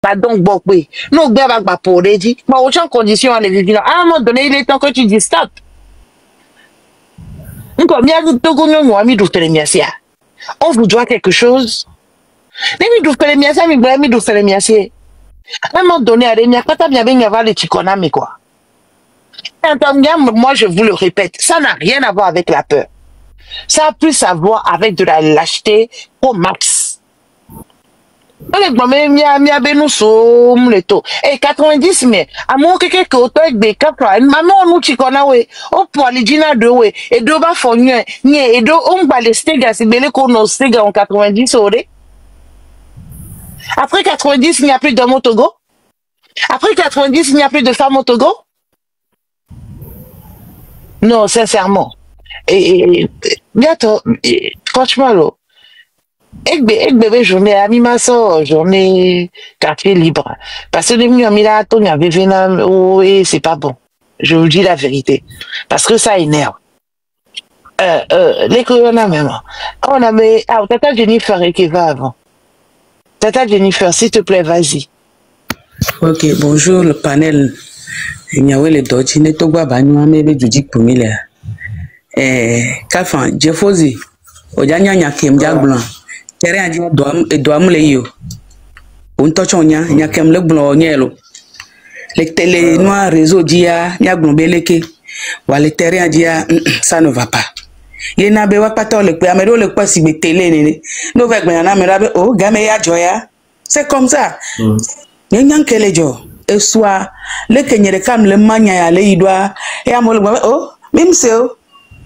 Pas donc bon, oui. Nous, bien, va pour les dire. Bon, aucune condition, à l'évidence. À un moment donné, il est temps que tu dis stop. On vous doit quelque chose. À un moment donné, moi, je vous le répète, ça n'a rien à voir avec la peur. Ça a plus à voir avec de la lâcheté au max. Et 90, mais à mon quelque auto avec des capra, maman, nous, tu connais, oui, au poilidina de oui, et deux bas fonnier, et deux, on va les stegas, c'est belé qu'on nos stegas en 90, oré. Après 90, il n'y a plus d'hommes au Togo. Après 90, il n'y a plus de femmes au Togo. Non, sincèrement. Et bientôt, franchement, là, bébé journée animation, journée quartier libre. Parce que les miens, il y avait oui, c'est pas bon. Je vous dis la vérité. Parce que ça énerve. Les corona même. On avait, tata Jennifer qui va avant. Tata Jennifer, s'il te plaît, vas-y. Ok, bonjour le panel. Il y a les dots, il est au bas, mais du dit pour mille. Kafan, Jeffosi, Ojanya Kim Jagblon, Terrain doit me les you. Un tochonia, Yakem le blanc, yellow. Les télé noirs réseau dia, Yaglon Beleke, ou les terrains dia, ça ne va pas. Il n'a pas le péamero le pas si mes télé, no vec me oh, Gamea Joya. C'est comme ça. Nyan kele jo, et soit, le kenyere kam le mania le idwa, et à mon oh, même c'est.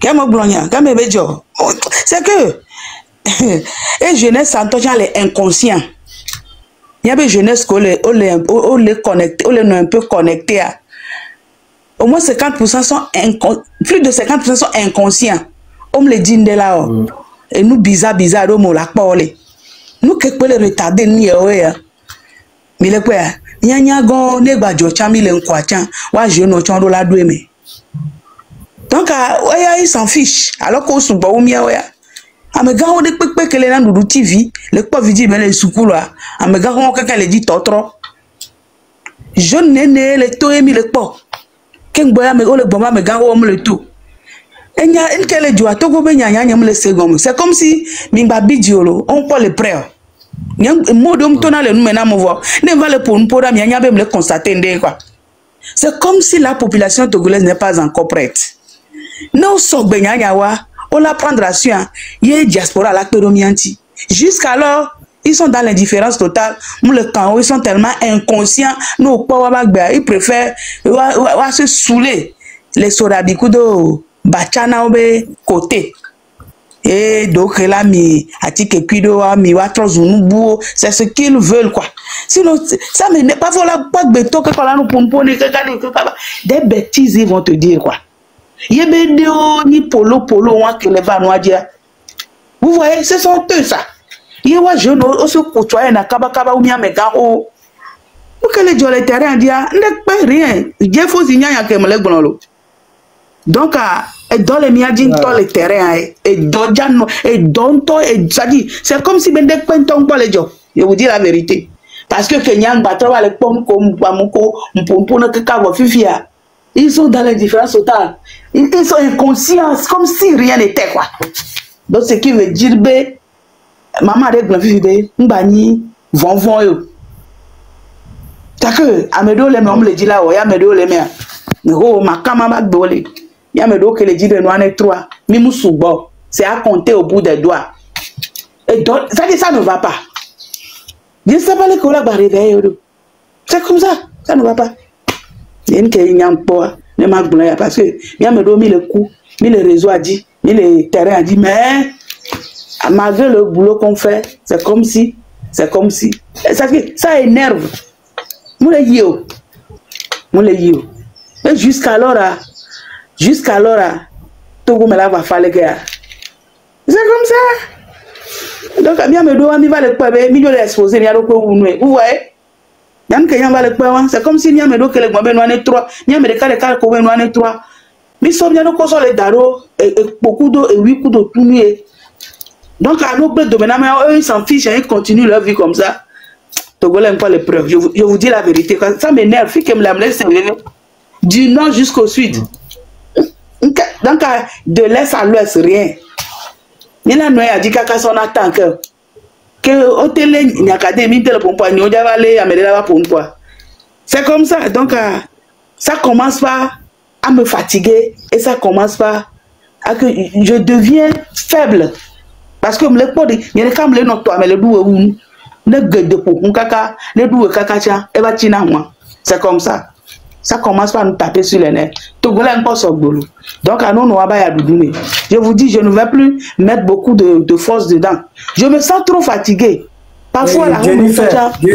C'est que et jeunesse s'entend les inconscients. Il y a des jeunesse qui les connectés, on les un peu connectés. Au moins 50% sont plus de 50% sont inconscients. On me le dit de là. Et nous bizarre on la parole. Nous qui peut les retarder ni ouais. Mais le quoi? Nya go ne gba jo chami le nkwacha wa je no chon do la doué me. Donc, il s'en fiche. Alors qu'on se bat au mieux, à me gars, on est peu que les gens TV, les pas vidéo, mais les sous-coups là. À me gars, on quelqu'un les dit trop. Je n'ai né les taux et mis les pas. Qu'un boya me le bomba me gars, on me le tout. Et il y a une quelle joie, tout comme il y a le second. C'est comme si, mimba bidiolo, on peut le prêt. Il y a un mot d'homme tonal et nous maintenant, voir. Ne va le pour nous pour il y a même le constater, quoi. C'est comme si la population togolaise n'est pas encore prête. Non, so benyawa, on la prendra sur il y a diaspora la péromianti. Jusqu'alors, ils sont dans l'indifférence totale. Le camp, ils sont tellement inconscients. Nous, ils préfèrent se saouler. Les sorabikudo, bachana obe côté. Et donc, là, atike kudo, watros, c'est ce qu'ils veulent, quoi. Sinon, ça n'est pas pas béton que nous pompons, des bêtises, ils vont te dire, quoi. Yébédéo ni polo on que les va dire. Vous voyez, ce sont eux ça. Yéwa jeune aussi côtoyer na kaba ou bien mega o. Ou que les gens les terrains dia n'est pas rien. Dieu faut signer ya que me le gonolo. Donc dans les miadines dans les terrains et dans jano et dans to et ça dit c'est comme si ben des quenton pas les gens. Je vous dis la vérité. Parce que Kenyan battre les pommes comme Bamoko, mpompo que kabo fifia. Ils sont dans l'indifférence totale. Ils sont inconscients, comme si rien n'était, quoi. Donc, ce qui veut dire, maman a dit, mbani, von, yo. T'as que, amedo le me dit là, amedo le me. Mais oh, ma camama bolé. Yamedo que le dit de noir et trois. Mimoussoubo. C'est à compter au bout des doigts. Et donc, ça ne va pas. Je ne sais pas les collègues va réveiller. C'est comme ça, ça ne va pas. Il y a une qui ne m'a pas parce que bien me donne le coup, mais le réseau a dit, mais le terrain a dit, mais malgré le boulot qu'on fait, c'est comme si, ça énerve. Moule yo. Et jusqu'alors, tout le monde va faire le gars. C'est comme ça. Donc, bien me donne, il va le quoi, mais il va l'exposer, il y a le quoi, vous voyez? C'est comme si nous avons que les Gombe noir trois, nous avons des cas de noir trois. Mais sommes bien qu'on soit les daros et beaucoup d'eau et 8 coups de tout nué. Donc à nos domaines, eux ils s'en fichent, ils continuent leur vie comme ça. Togolais n'ont pas les preuves. Je vous dis la vérité. Quand ça m'énerve, fille qui me laisse du nord jusqu'au sud. Donc, de l'est à l'ouest, rien. Il y a un dit qu'à son attend que hôtel n'y a qu'à des mille pour point, n'y a pas aller à me là pour quoi. C'est comme ça. Donc, ça commence pas à me fatiguer et ça commence pas à que je deviens faible. Parce que me le pot, il y a quand même notre toi, mais le doux ne gueule de peau, on caca, le doux caca tient, et va tina moi. C'est comme ça. Ça commence par nous taper sur les nerfs. Togolais n'est pas sur le boulot. Donc, à nous, nous avons à doudoune. Je vous dis, je ne vais plus mettre beaucoup de force dedans. Je me sens trop fatigué. Parfois, la route, je te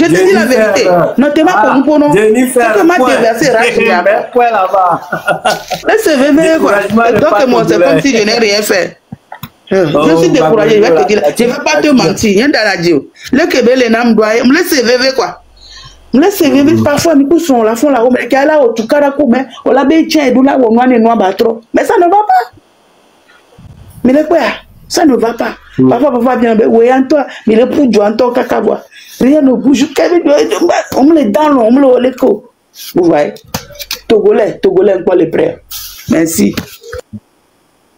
dis la vérité. Notez-moi pour nous, Jennifer, c'est que ma déversé là-bas. Laissez venir, quoi. Donc, moi, c'est comme si je n'ai rien fait. Je suis découragé, je vais te dire. Je ne vais pas te mentir. Rien dans la radio. Le Québec, les noms doivent me laisser vivre, quoi. Laissez vivre parfois, nous sont la font la roue, mais là, au tout cas, on l'a bien tient, et nous là, on a les noirs trop. Mais ça ne va pas. Mais le quoi? Ça ne va pas. Parfois, bien, oui, en toi, mais le pouls en toi, cacabois. Rien ne bouge. On me les dents, on me les co. Vous voyez? Togolais, quoi les prêts. Merci.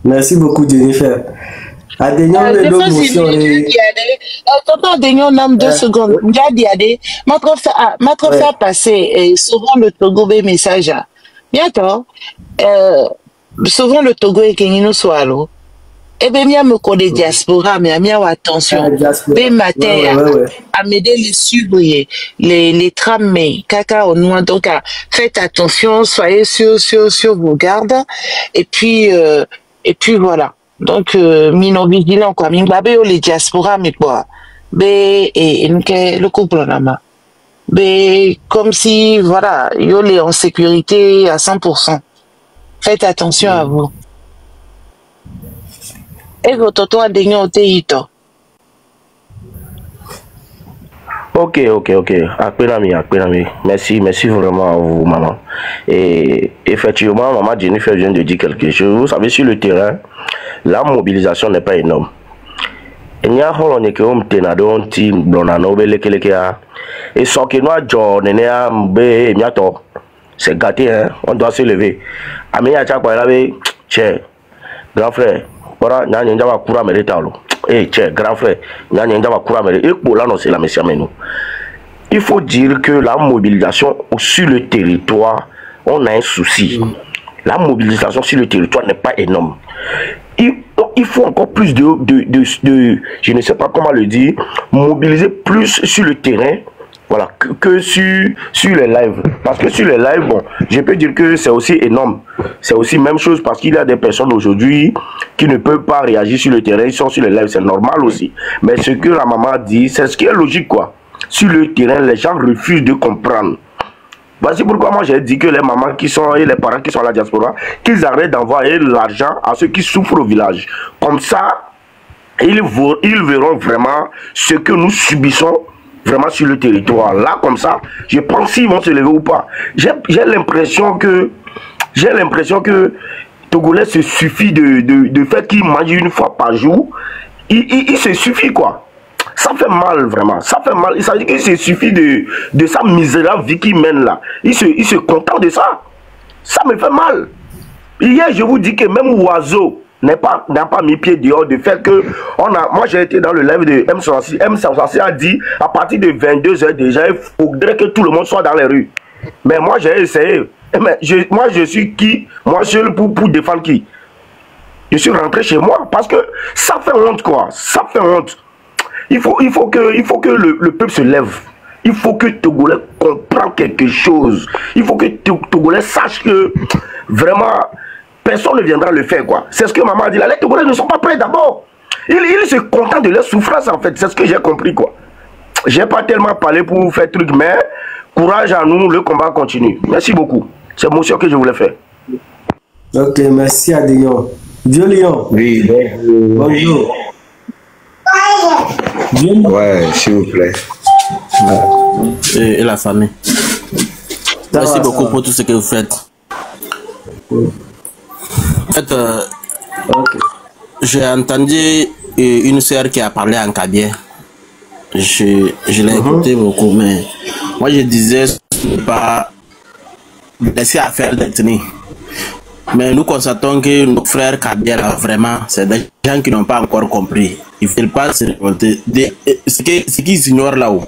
Merci beaucoup, Jennifer. Adénion, les deux motions. Tonton Adénion, nomme 2 secondes. J'ai dit, ma faire passer souvent le Togo des messages. Bientôt, souvent le Togo est qu'il nous soit là. Eh bien, bien me connaît diaspora, mais bien attention. Bien matin, à m'aider les suivre, les trames, caca au noir. Donc, faites attention, soyez sur vos gardes. Et puis voilà. Donc, mino vigilant, quoi. Mingbabe, les diaspora, mais quoi. Et le couple, là, comme si, voilà, yo les en sécurité à 100%. Faites attention à vous. Et votre toit d'ignon teito. Ok. Appenami. Merci vraiment à vous, maman. Et effectivement, maman Jennifer vient de dire quelque chose. Vous savez, sur le terrain, la mobilisation n'est pas énorme. Il y a un peu de team, et ce qui nous a c'est gâté, hein? On doit se lever. Amia grand frère. Voilà, grand frère, il faut dire que la mobilisation sur le territoire, on a un souci. La mobilisation sur le territoire n'est pas énorme. Il faut encore plus de, je ne sais pas comment le dire, mobiliser plus sur le terrain. Voilà, que sur les lives. Parce que sur les lives, bon, je peux dire que c'est aussi énorme. C'est aussi même chose parce qu'il y a des personnes aujourd'hui qui ne peuvent pas réagir sur le terrain. Ils sont sur les lives, c'est normal aussi. Mais ce que la maman dit, c'est ce qui est logique, quoi. Sur le terrain, les gens refusent de comprendre. Voici pourquoi moi j'ai dit que les mamans qui sont et les parents qui sont à la diaspora, qu'ils arrêtent d'envoyer l'argent à ceux qui souffrent au village. Comme ça, ils verront vraiment ce que nous subissons vraiment sur le territoire. Là, comme ça, je pense s'ils vont se lever ou pas. J'ai l'impression que Togolais se suffit de fait qu'il mange une fois par jour. Il se suffit, quoi. Ça fait mal, vraiment. Ça fait mal. Il s'agit qu'il se suffit de sa misérable vie qu'il mène là. Il se contente de ça. Ça me fait mal. Hier, je vous dis que même Oiseau n'a pas mis pied dehors de fait que moi j'ai été dans le live de M66. M66 a dit à partir de 22h déjà, il faudrait que tout le monde soit dans les rues. Mais moi j'ai essayé. Mais moi je suis qui? Moi seul pour défendre qui? Je suis rentré chez moi parce que ça fait honte, quoi. Ça fait honte. Il faut que le peuple se lève. Il faut que Togolais comprenne quelque chose. Il faut que Togolais sache que vraiment personne ne viendra le faire, quoi. C'est ce que maman a dit là. Les Togolais ne sont pas prêts d'abord. Ils se contentent de leur souffrance, en fait. C'est ce que j'ai compris, quoi. J'ai pas tellement parlé pour faire truc, mais courage à nous, le combat continue. Merci beaucoup. C'est l'émotion que je voulais faire. Ok, merci Adénion. Vieux Lion. Oui. Bonjour. Ouais, s'il vous plaît. Et la famille. Merci beaucoup pour tout ce que vous faites. En fait, j'ai entendu une sœur qui a parlé en kabien. je l'ai écouté beaucoup, mais moi je disais pas laisser à faire d'ethnie. Mais nous constatons que nos frères Kabila, vraiment, c'est des gens qui n'ont pas encore compris. Ils ne veulent pas se révolter. Ce qu'ils ignorent là-haut,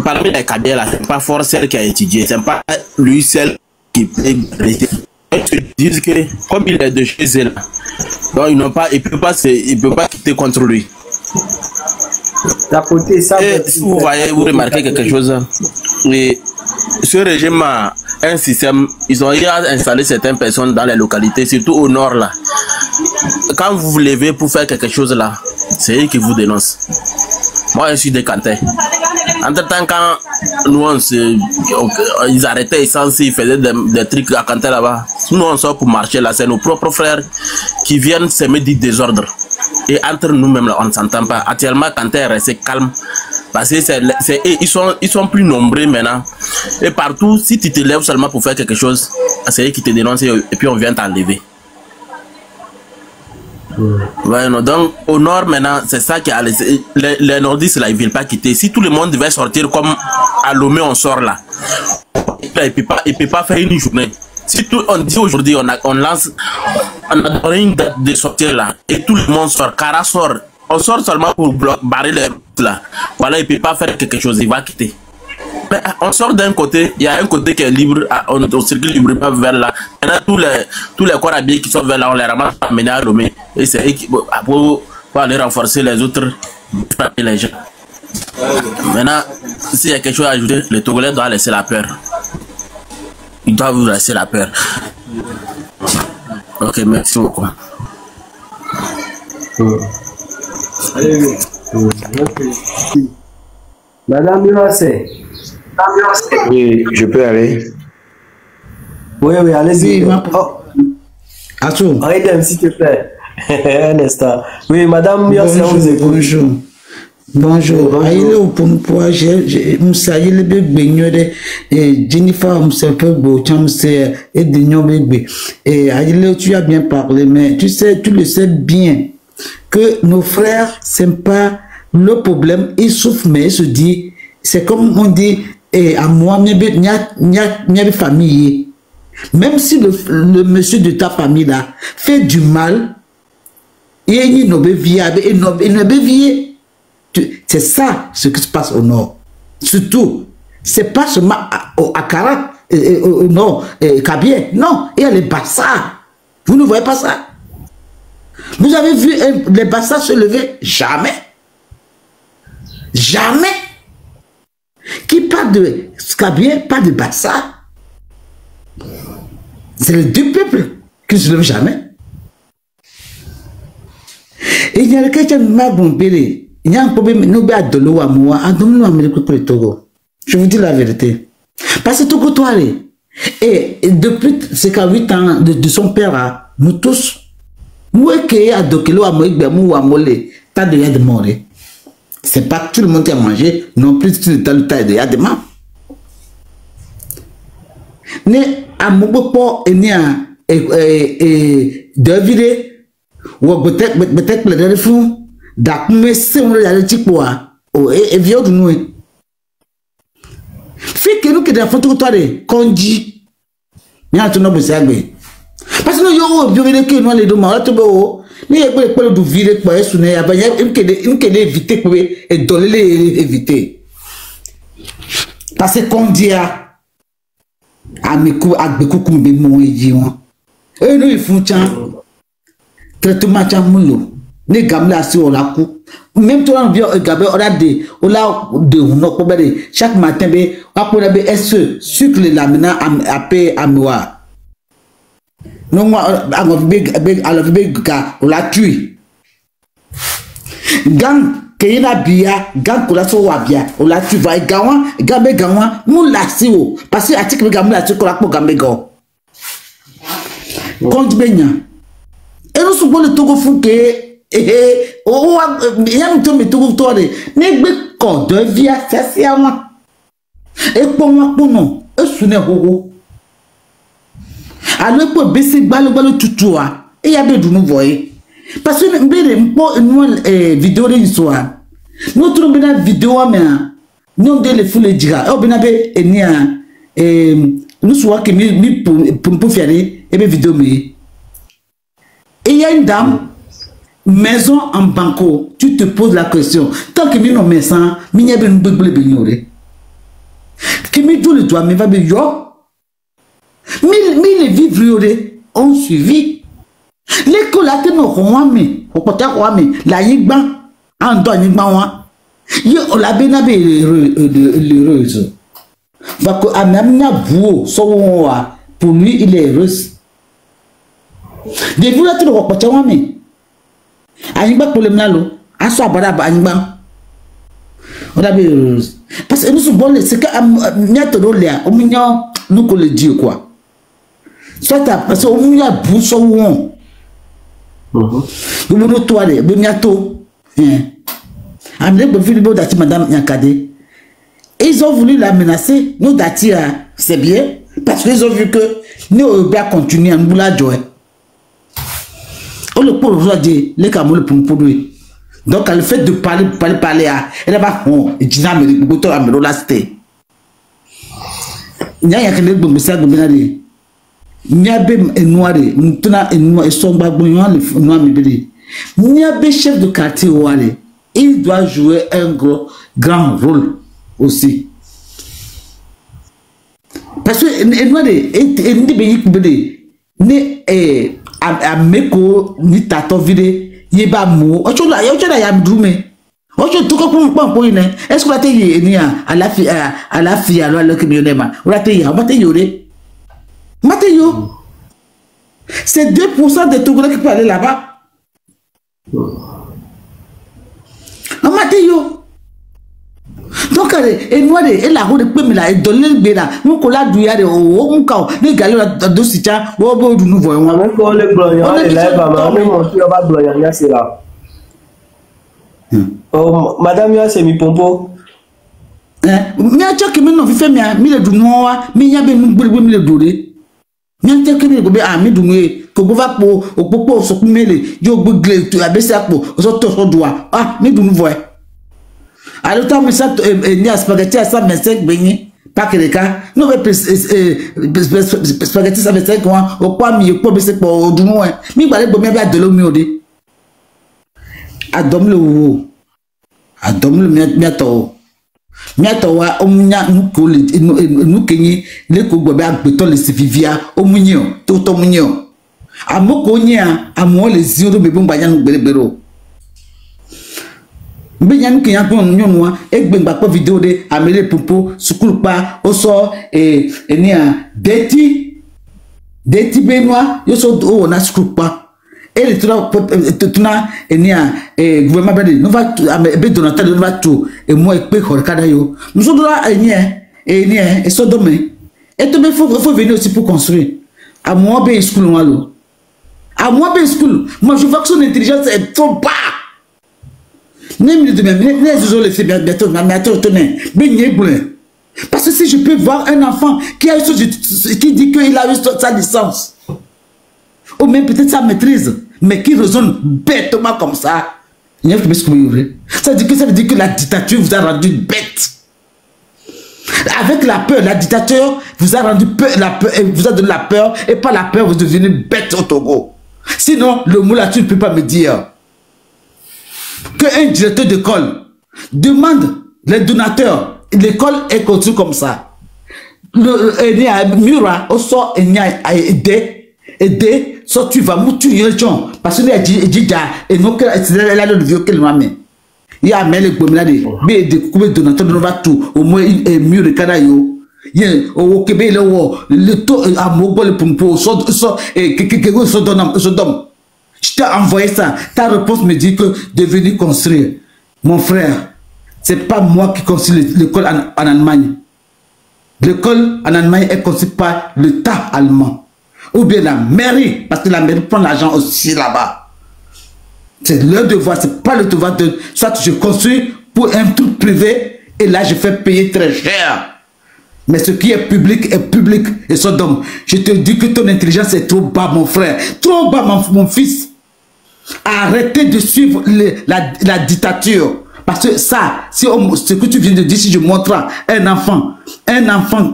parmi les Kabila, ce n'est pas forcément celle qui a étudié, ce n'est pas lui seul qui peut rester. Ils disent que, comme il est de chez eux, donc il ne peut pas quitter contre lui. Et si vous voyez, vous remarquez quelque chose, et ce régime a un système, ils ont installé certaines personnes dans les localités, surtout au nord là. Quand vous vous levez pour faire quelque chose là, c'est eux qui vous dénoncent. Moi je suis décanté. Entre temps, quand nous ils arrêtaient essence, ils faisaient des trucs à Kanté là-bas. Nous on sort pour marcher là, c'est nos propres frères qui viennent semer du désordre. Et entre nous-mêmes là, on ne s'entend pas. Actuellement, Kanté est resté calme. Parce que ils sont plus nombreux maintenant. Et partout, si tu te lèves seulement pour faire quelque chose, c'est eux qui te dénoncent et puis on vient t'enlever. Ouais, non, donc au nord maintenant, c'est ça qui a laissé. Les nordistes là, ils ne veulent pas quitter. Si tout le monde devait sortir comme à Lomé, on sort là. Il ne peut pas faire une journée. Si tout, on dit aujourd'hui, on a une date de sortir là. Et tout le monde sort. Kara sort. On sort seulement pour barrer les routes là. Voilà, il ne peut pas faire quelque chose, il va quitter. Mais on sort d'un côté, il y a un côté qui est libre, on circule librement vers là. Maintenant, tous les corps habillés qui sont vers là, on les ramasse à mener à Lomé. Et c'est pour aller renforcer les autres, frapper les gens. Maintenant, s'il y a quelque chose à ajouter, les Togolais doivent laisser la peur. Ils doivent vous laisser la peur. Ok, merci beaucoup. Madame Mirassé. Oui, je peux aller. Oui, allez-y. Oui, Attends. Arrêtez, s'il te plaît. Un instant. Oui, Madame Mirassé, on vous écoute. Bonjour. Bonjour. Aïe, pour nous, Moussa, il est bien, Jennifer, Moussa, et Dignon bébé. Et Aïe, tu as bien parlé, mais tu le sais bien que nos frères, c'est pas le problème. Ils souffrent, mais ils se disent, c'est comme on dit, à moi, il y a famille. Même si le monsieur de ta famille là fait du mal, il ne peut vie. C'est ça ce qui se passe au nord. Surtout, c'est pas seulement à Kara, au nord, Kabia. Non, il y a les Bassas. Vous ne voyez pas ça? Vous avez vu les Bassas se lever? Jamais. Jamais. Qui parle de Kabia, pas de Bassa. C'est les deux peuples qui ne se lèvent jamais. Et il y a quelqu'un qui m'a bombé. Il y a un problème, nous avons de l'eau à moi, à le Togo. Je vous dis la vérité. Parce que Togo, toi, et depuis, c'est qu'à 8 ans de son père, nous tous, nous qui a 2 kilos à moi, nous à mollet, t'as déjà de mourir. C'est pas tout le monde qui a mangé, non plus tout le temps, t'as déjà de mort. Mais à mon beau et de vider, ou peut-être le fond. D'accueillir c'est on le type quoi et vieux de nous fait que nous que des photos toi de conji ni a tout nos besoins parce que nous yo vieux que nous les deux mal to bo ni e pe du vide pa esu ne aba ya une que éviter pour et donner les éviter parce que conji a amiku agbeku kumbe mo eji won e nous ils font chan traitement chan mulo ne gamla si on la coup même toi on vient gaber on a de on ko be chaque matin be on a be est sucre la maintenant à moi non moi alors be ga on la tue gang ke ina bia gang ko la so wa bia on la tue va gawan gambe gawan mu la si o parce que article gamla si ko la ko gambe go compte benya et nous sommes le Togo fouké oh yam to mi Togo to de ne gbe ko de via sesia wa e po wa po no e sune gogo alo po besi gbalo tutu wa e ya be dunu voye parce que mbere mpo vidéo de histoire Nous trouvons une vidéo, mais nous devons les fouler dire. Oh, bien, nous sommes qui pour faire et bien vidéo, mais. Et il y a une dame, maison en banco, tu te poses la question. Tant que nous maison, nous n'y a pas une boucle de ignorer. Qui me dit le doigt, mais va bien, yo. Mais les vivres ont suivi. L'école a été nos rois, mais au côté roi, mais la yigba, en doigt yigba, yo, la benabe heureuse. Va que Amamina Bou, son pour lui, il est heureux. Des vous là, tu le vois, côté roi, mais. Ayigba pour le mnalo, à soi, baraba, ayigba. On a bien heureuse. Parce que nous sommes bons, c'est que nous là, au mignon, nous qu'on le dit quoi. Soit parce que au mignon, bouche au on. Nous nous toile, bientôt. Amenez pour faire le beau d'ati madame Yankade. Ils ont voulu la menacer. Nous d'ati, c'est bien. Parce qu'ils ont vu que nous bien continuer à nous la jouer. On le peut vous dire, les camoufles pour lui. Donc, le fait de parler, elle va et tu n'as mais beaucoup à me relaster. Il y a quelqu'un qui me sert de bien. Il y a un noir, un sombre, un noir, il y a un chef de quartier, il doit jouer un grand rôle aussi. Parce que le noir, il a meko ni tato vide yeba mo ocho la ya mdume ocho tuko pour ine est-ce que la te yi ni à la fille alors le millionnaire ou la te yi mate yore mate yo c'est 2% des Togolais qui peuvent aller là-bas mate yo donc et moi et la roue de peu mais là et donner le béla nous colla douya de au mukao les galets là de sitia wo bo du nouveau on même quand les blancs les lèvres on même on va blanc c'est là oh madame ya c'est mi pompo mi a choqué mais non fait mi le du noir mi ya be mi le doré mi a choqué mi be mi du noir ko go va po o popo so kumele yo gbegle to abesa po so to so doa mi du nouveau alors tant que ça ni à spaghetti à 125 beignet pas que les cas nous spaghetti 125 quoi au pas mi ko be se po du moins mi gba le bo mi ba de lo mi ode adom le wo adom le mi ato wa omunya nko le nu kenyi le ko gbo be agbeto le sivivia omunyo to munyo amoko nya amo le zero be bo gba nya nu gberebero Bien qui a pris un noir et ben pas vidéo de Amélie Popo sukul pa oso ni a deti Benoît yo so o na sukul pa et le tuna ni a gouvernement bede no va be Donatien no va tout et moi pe horkada yo nous so dola ni e so dome et to be faut venir aussi pour construire à moi be school walo à moi be school moi je vois que son intelligence est trop bas. Parce que si je peux voir un enfant qui dit qu'il a eu sa licence, ou même peut-être sa maîtrise, mais qui raisonne bêtement comme ça, ça veut dire que la dictature vous a rendu bête. Avec la peur, la dictature vous a rendu vous a donné la peur, et par la peur vous devenez bête au Togo. Sinon, le mot là, tu ne peux pas me dire qu'un directeur d'école demande les donateurs, l'école est construite comme ça. Le Mura, au sort, il y a aider, soit tu vas mourir, parce que il dit, et non, c'est là le vieux qu'elle m'a mis. Il y a même les bombardiers, mais des coups de donateurs de tout, au moins, et mieux le canaillot. Au Québec, le taux à Mogol pour quelque chose d'homme. Je t'ai envoyé ça. Ta réponse me dit que de venir construire. Mon frère, c'est pas moi qui construis l'école en Allemagne. L'école en Allemagne est construite par l'État allemand. Ou bien la mairie, parce que la mairie prend l'argent aussi là-bas. C'est leur devoir, c'est pas le devoir de... Soit je construis pour un truc privé, et là je fais payer très cher. Mais ce qui est public et Sodome. Je te dis que ton intelligence est trop bas, mon frère. Trop bas, mon fils. Arrêtez de suivre la dictature. Parce que ça, si ce que tu viens de dire, si je montre à un enfant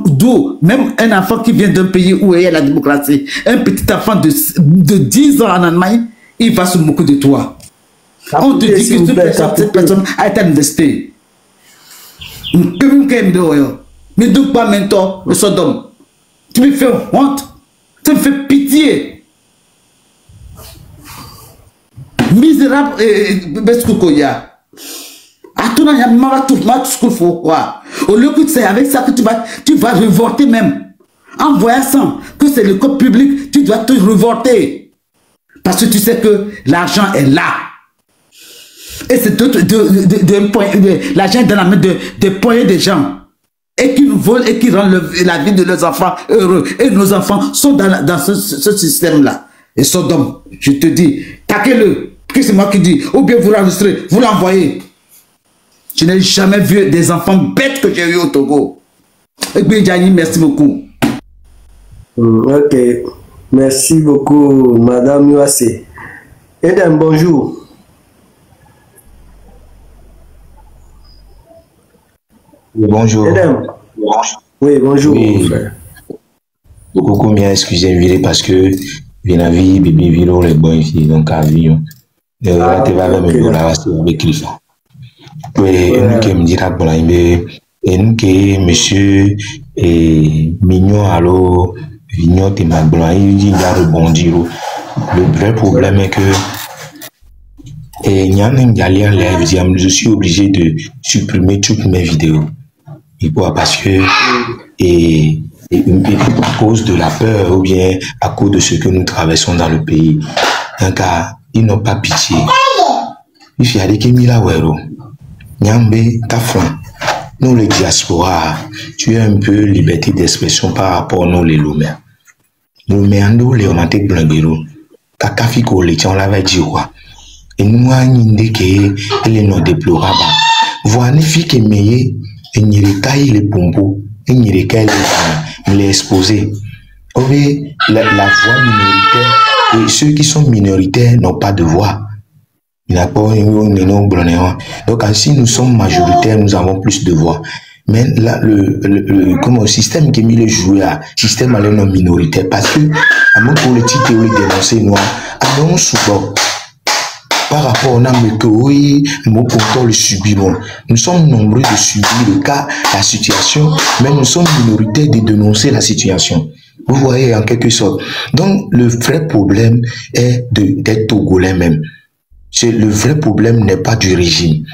d'où, même un enfant qui vient d'un pays où il y a la démocratie, un petit enfant de 10 ans en Allemagne, il va se moquer de toi. On te dit que cette personne a été investée. Mais donc pas maintenant, le Sodome. Tu me fais honte. Tu me fais pitié. Misérable Beskukoya. Attends, il y a mal tout ce qu'il faut quoi. Au lieu que c'est avec ça que tu vas révolter même. En voyant ça, que c'est le code public, tu dois te révolter. Parce que tu sais que l'argent est là. Et c'est l'argent est dans la main de poignées de gens. Et qui nous volent et qui rendent la vie de leurs enfants heureux. Et nos enfants sont dans ce système-là. Et Sodome, je te dis, taquez-le. Que c'est moi qui dis. Ou bien vous l'enregistrez, vous l'envoyez. Je n'ai jamais vu des enfants bêtes que j'ai eu au Togo. Et bien, Diani, merci beaucoup. Ok. Merci beaucoup, Madame Yoassé. Edem, bonjour. Bonjour. Edem. Oui, bonjour. Oui. Beaucoup bien excusez parce que Vinavi, Bibi Vilo, les bons ici, donc à Vion. Tu vas avec me là, avec Clifa. Oui, nous qui me dira pour et nous qui monsieur Mignon, alors Vignon, t'es ma blanc, il dit il a rebondi. Le vrai problème est que je suis obligé de supprimer toutes mes vidéos. Et pourquoi? Parce que à cause de la peur ou bien à cause de ce que nous traversons dans le pays. Donc, ils n'ont pas pitié. Il faut aller Kemila Wero. Nyambe, Tafran. Nous, les diaspora, tu as un peu liberté d'expression par rapport à nous, les Lomers. Nous, nous, les Omantés Blanguero. Kakafiko, les tiens, on l'avait dit quoi. Et nous, on dit qu'elle est non déplorable. Voilà, les filles qui meillent, et n'y recaille les pompos, et n'y recaille les exposés. La voix minoritaire, et ceux qui sont minoritaires n'ont pas de voix. Il n'a pas donc, si nous sommes majoritaires, nous avons plus de voix. Mais là, le système qui est mis le jouet à système à non minoritaire, parce que, à mon politique théorie dénoncée noir, à mon souvent, par rapport à que oui, mon contrôle le subit. Bon. Nous sommes nombreux de subir le cas, la situation, mais nous sommes minoritaires de dénoncer la situation. Vous voyez, en quelque sorte. Donc, le vrai problème est d'être Togolais même. Le vrai problème n'est pas du régime.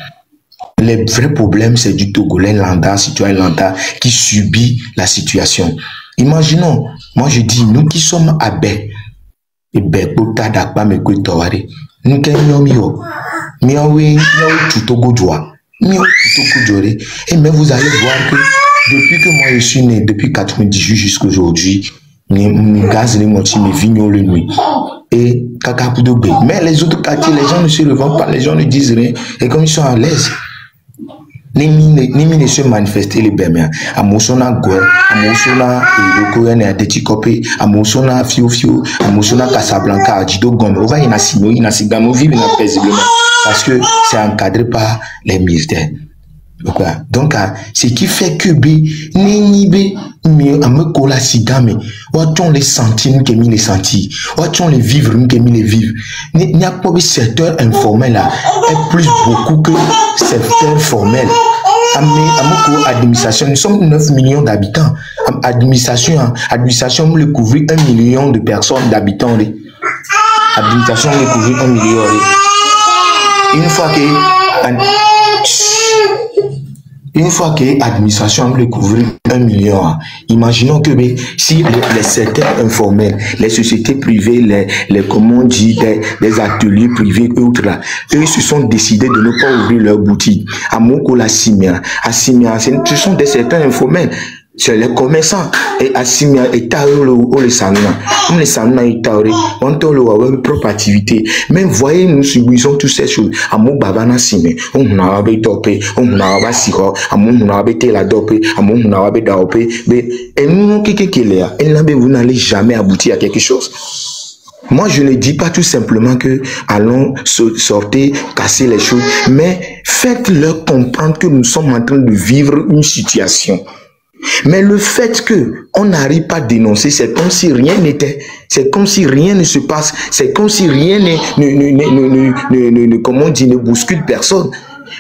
Le vrai problème, c'est du Togolais lambda, citoyen lambda, qui subit la situation. Imaginons, moi je dis, nous qui sommes à Bé, et Bé, Bota, Dakba, Mekwe, Taware, nous qui sommes Mio, Tutogo Djoa, Mio, Tutogo Djore, et mais vous allez voir que depuis que moi je suis né, depuis 98 jusqu'à aujourd'hui, mes gaz, les motifs, mes vignoles, les nuits. Et Kakapoudobé. Mais les autres quartiers, les gens ne se revendent pas, les gens ne disent rien. Et comme ils sont à l'aise, Nimi ne se manifester les bémiens. À Moussona Gouer, à Moussona Lokoyen et à Tetikope, à Moussona Fio, à Moussona Casablanca, à Dido Gombe. On va y nasino, y nasigamo, vivre paisiblement. Parce que c'est encadré par les militaires. Donc, ce qui fait que Ninibe, mais à me coller sigame, où les centimes qui mis les centimes, où les vivres qui mis les vivres. Il n'y a pas de secteur informel là, est plus beaucoup que secteur formel. Administration, nous sommes 9 millions d'habitants. Administration, nous le couvrir 1 million de personnes d'habitants. Administration, nous le couvrir 1 million. Une fois que l'administration a couvert 1 million, imaginons que si les secteurs informels, les sociétés privées, les comment on dit, des ateliers privés et autres là, eux se sont décidés de ne pas ouvrir leur boutique. À Moko la Simia, ce sont des secteurs informels. C'est les commerçants et à Simia et Taolo ou les Sanuna. On les Sanuna et Taori, on a leur propre activité. Mais voyez, nous subissons toutes ces choses. À mon babana Simé, on a abe topé, on a abe siro, à mon abe tela dopé, à mon abe daopé. Et nous, qui est là, et là, vous n'allez jamais aboutir à quelque chose. Moi, je ne dis pas tout simplement que allons sortir, casser les choses, mais faites-leur comprendre que nous sommes en train de vivre une situation. Mais le fait qu'on n'arrive pas à dénoncer, c'est comme si rien n'était, c'est comme si rien ne se passe, c'est comme si rien ne bouscule personne.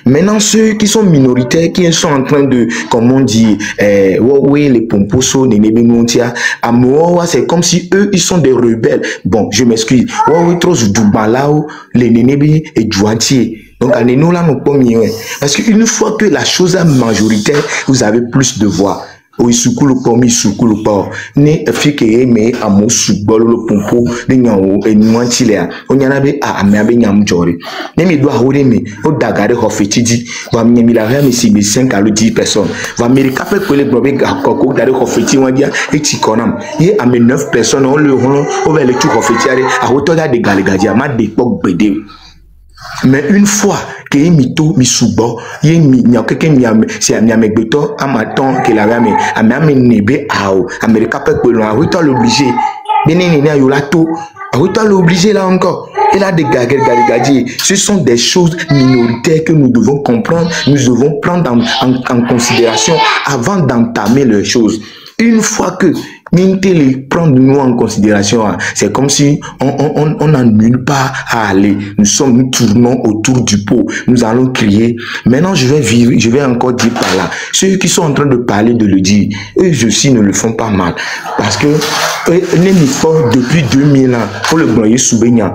Maintenant, ceux qui sont minoritaires, qui sont en train de, comme on dit, oui, les pomposos, c'est comme si eux, ils sont des rebelles. Bon, je m'excuse. Oui, trop Doubalao, les nénébé et Douantier. Donc, à nous là, nous pas mieux. Parce qu'une fois que la chose est majoritaire, vous avez plus de voix. Oui, soukulu pomi soukulu pa ne fike me amo soukbolo le pompo de nyawo enwantilea onyana be a ameabe nyam jori ne mi do ahore me o dagare hofetidi wa mi la ha mi si be 5 à 10 personnes va america pe ko le brobe akoko dare hofeti wan dia eti konam ye ame 9 personnes on le on va le tout hofetiare a hotoda de galegadia ma de pok bede. Mais une fois que mito mi subo ye mi nyakeke mi ame si ami amegbeto amaton que la rame ami nebe ao america pe ko lo a l'obligé benini na yo la to a l'obligé là encore et là des gagadier ce sont des choses minoritaires que nous devons comprendre, nous devons prendre en considération avant d'entamer les choses. Une fois que Mintele prendre nous en considération, c'est comme si on n'a nulle part à aller. Nous tournons autour du pot. Nous allons crier. Maintenant, je vais encore dire par là. Ceux qui sont en train de parler, de le dire, eux aussi ne le font pas mal. Parce que, depuis 2000 ans, pour le broyer souvenirs,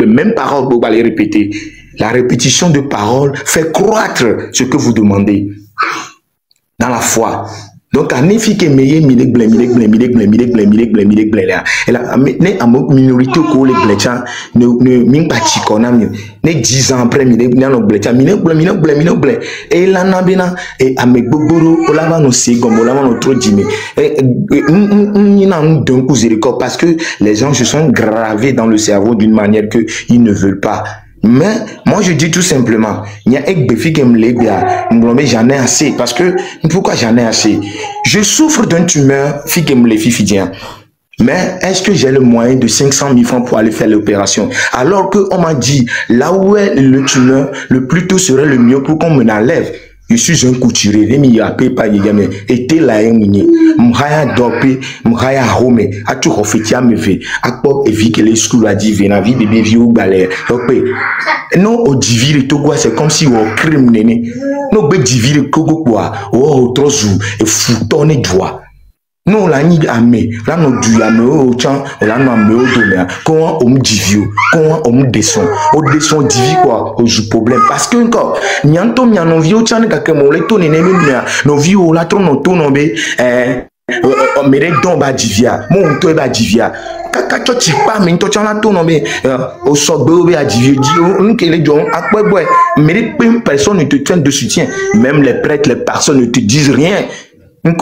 même parole, pour les répéter. La répétition de paroles fait croître ce que vous demandez dans la foi. Donc, à nefi que meye mille blé là. Et là, ne amo minorité ko le bléchan ne min pa chikona mi. Ne 10 ans après mille no bléchan mille blé. Et là na bina et ame gbogboro olava no segom olava no trop dimi. Ni na d'un coup zéro parce que les gens se sont gravés dans le cerveau d'une manière que ils ne veulent pas. Mais moi je dis tout simplement, il y a un défi qui me l'aide, j'en ai assez. Parce que, pourquoi j'en ai assez? Je souffre d'un tumeur, mais est-ce que j'ai le moyen de 500 000 francs pour aller faire l'opération? Alors qu'on m'a dit, là où est le tumeur, le plus tôt serait le mieux pour qu'on me l'enlève. Je suis un couturier, les milliards pas y gamin. Et t'es là, m'haya dopé, m'haya home, a tout refait à me fait. A quoi, et vie que les schools a dit, vena vie bébé vieux ou balai. Donc, non, au divir et tout quoi, c'est comme si on crime néné. Non, bé divir et tout quoi, oh, trop zou, et foutonne et doigt. Non, la ni amé, là, nous du amé au champ, là, nous amé au donner, comment on me divio, comment on me descend, au descend divi quoi, au joue problème. Parce que encore, nyanto nyanon vieux champ, que mon leto n'est même, nos vieux au latron, nos tournobé, mais donc, bah, divia, mon toit, bah, divia. Quand tu pas, mais tu as tourné au sobe à divio, on que les gens, à quoi, ouais, mais personne ne te tient de soutien, même les prêtres, les personnes ne te disent rien. On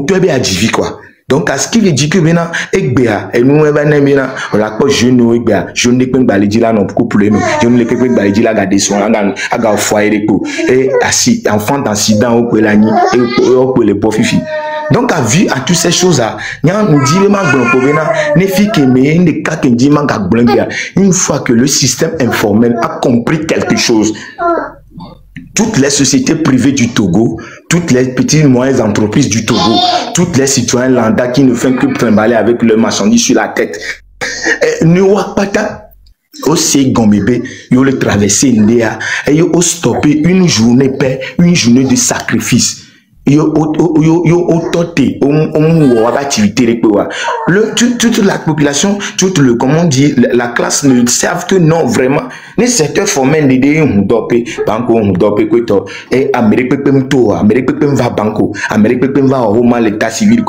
te a dit quoi. Donc, à ce qu'il dit que maintenant, Ekbea, et nous, on l'a pas jeune, Ekbea, je ne peux pas dire là, non, pour couper, je ne peux pas dire là, garder son, à foyer, et assis, enfant d'incident, au Pelani, et au les profits. Donc, à vu à toutes ces choses-là, nous disons, une fois que le système informel a compris quelque chose, toutes les sociétés privées du Togo, toutes les petites et moyennes entreprises du Togo, toutes les citoyens lambda qui ne font que trimballer avec leur marchandise sur la tête. Ne voient pas ta aussi gombébé, yo le traverser Ndéa, et yo stopper une journée paix, une journée de sacrifice. Yo toté, activité toute la population, toute le, comment dire, la classe ne savent que non, vraiment. Les secteurs formels d'aider un dopé, banco, un dopé, et Amérique va banco, Amérique va au moment l'état civil,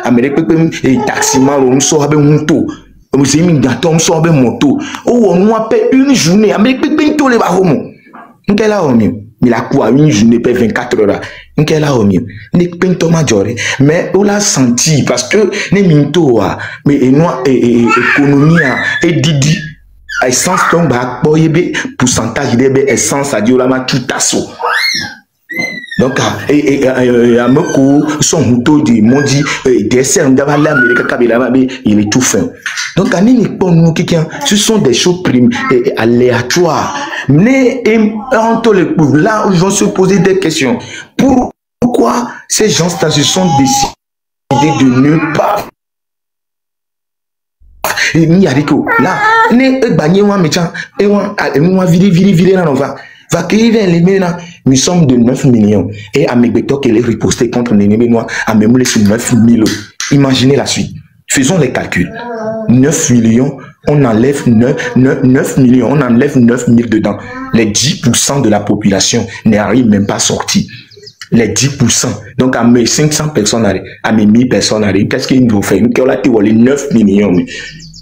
Amérique et taximan, on sort avec un taux. Vous avez mis gâteau, on sort avec moto. Oh, on a fait une journée, Amérique tout les baromos. Qu'est-ce là, on mais la quoi, une journée peut 24 heures. Qu'est-ce là, on n'est pas majoré. Mais on l'a senti parce que les minto, mais et moi, et économie, et didi, essence, donc, pourcentage de essence, à dire, là, tout à saut. Donc, à Moko, son mouton de Mondi, dessert, il est tout fin. Donc, ce sont des choses aléatoires. Mais, là, ils vont se poser des questions. Pourquoi ces gens-là se sont décidés de ne pas là, nous sommes de 9 millions. Et à Megbektok, elle est riposté contre Nénémé Noir, à Memoulé sur 9 000. Imaginez la suite. Faisons les calculs. 9 millions, on enlève 9 millions, on enlève 9 000 dedans. Les 10% de la population n'arrivent même pas à sortir. Les 10%. Donc, à mes 500 personnes, à mes 1000 personnes, qu'est-ce qu'ils vont faire? Nous, on a les 9 millions.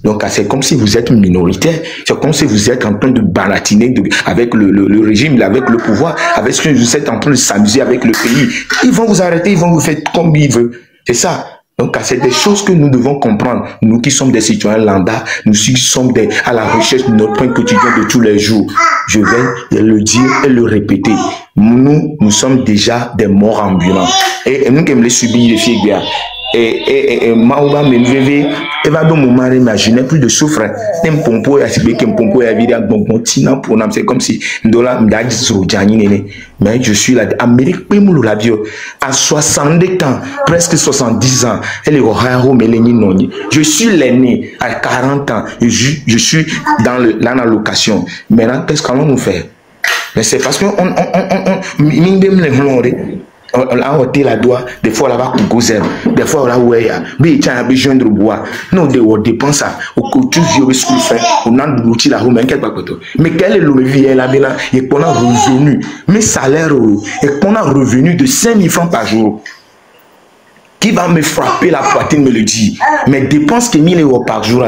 Donc, c'est comme si vous êtes minoritaire, c'est comme si vous êtes en train de baratiner avec le régime, avec le pouvoir, avec ce que vous êtes en train de s'amuser avec le pays. Ils vont vous arrêter, ils vont vous faire comme ils veulent. C'est ça. Donc, c'est des choses que nous devons comprendre. Nous qui sommes des citoyens lambda, nous qui sommes à la recherche de notre pain quotidien de tous les jours. Je vais le dire et le répéter. Nous sommes déjà des morts ambulants. Et nous qui me les subir, les filles, bien. Et Maouba me levait, et va donc mon mari imaginer plus de souffrance. C'est comme si mais je suis là, Amérique, à 60 ans, presque 70 ans, je suis l'aîné à 40 ans, je suis dans l'allocation. Maintenant, qu'est-ce qu'on va nous faire? Mais c'est parce que on a ôté la doigt, des fois on va couper, des fois on a oué, mais il y a besoin de bois. Nous on dépense au couture vieux ce qu'on fait, on a de l'outil là, mais quel est le revenu là maintenant? Et qu'on a revenu, mes salaires et qu'on a revenu de 5 000 francs par jour. Qui va me frapper la poitrine me le dit? Mes dépenses que 1 000 euros par jour.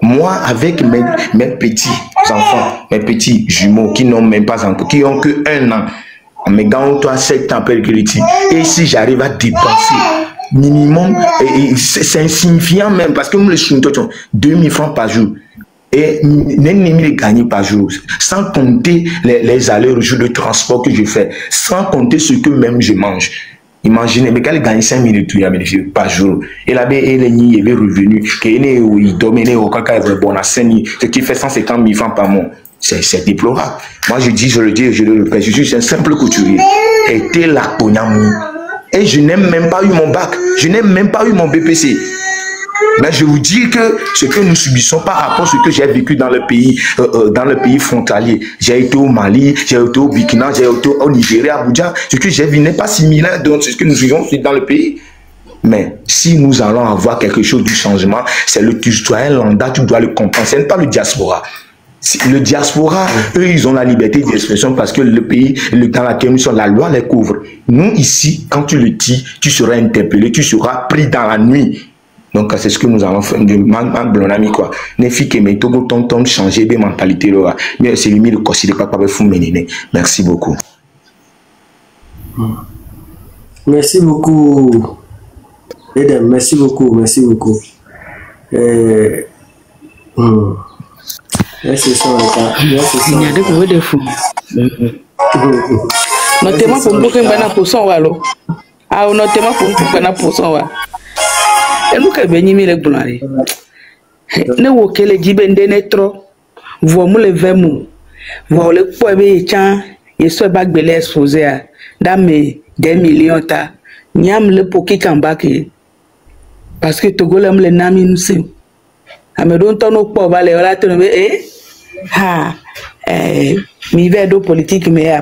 Moi, avec mes petits enfants, mes petits jumeaux qui n'ont même pas encore, qui ont que 1 an. Mais quand toi 7 ans et si j'arrive à dépenser minimum, c'est insignifiant même parce que nous les sommes 2 000 francs par jour et n'ai gagné par jour, sans compter les allers-retours de transport que je fais, sans compter ce que même je mange. Imaginez, mais quand il gagne 5 000 par jour, et là, il est revenu, il domine au caca, ce qui fait 150 000 francs par mois. C'est déplorable. Moi, je dis, je le dis, je le répète, je suis un simple couturier. Et la et je n'ai même pas eu mon bac. Je n'ai même pas eu mon BPC. Mais je vous dis que ce que nous subissons par rapport à ce que j'ai vécu dans le pays frontalier. J'ai été au Mali, j'ai été au Burkina, j'ai été au Nigeria, à Abuja. Ce que j'ai vu n'est pas similaire de ce que nous vivons dans le pays. Mais si nous allons avoir quelque chose du changement, c'est le citoyen lambda, tu dois le compenser, pas le diaspora. Le diaspora, eux, ils ont la liberté d'expression parce que le pays dans lequel nous sommes, la loi les couvre. Nous, ici, quand tu le dis, tu seras interpellé, tu seras pris dans la nuit. Donc, c'est ce que nous allons faire. Mon ami, quoi. Les filles qui mettent tout le temps changer de mentalité, là. Mais c'est limite de considérer pas pour vous mener. Merci beaucoup. Merci beaucoup. Edem, merci beaucoup. Merci beaucoup. Merci, ça. Il y a des problèmes de fou. Notamment pour nous, pour son walo. Ah, notamment pour son walo. Et nous, quand nous les boulangers, nous, où que les jibende netro, voyons les vermous, voyons les poèmes et chants, et soit bac belé exposé à dans mes 2 millions ta, niam le poki kambaki, parce que Togo l'aime les nami nous c'est. Amédon ton au pauvre les voilà ton mi vedo politique mais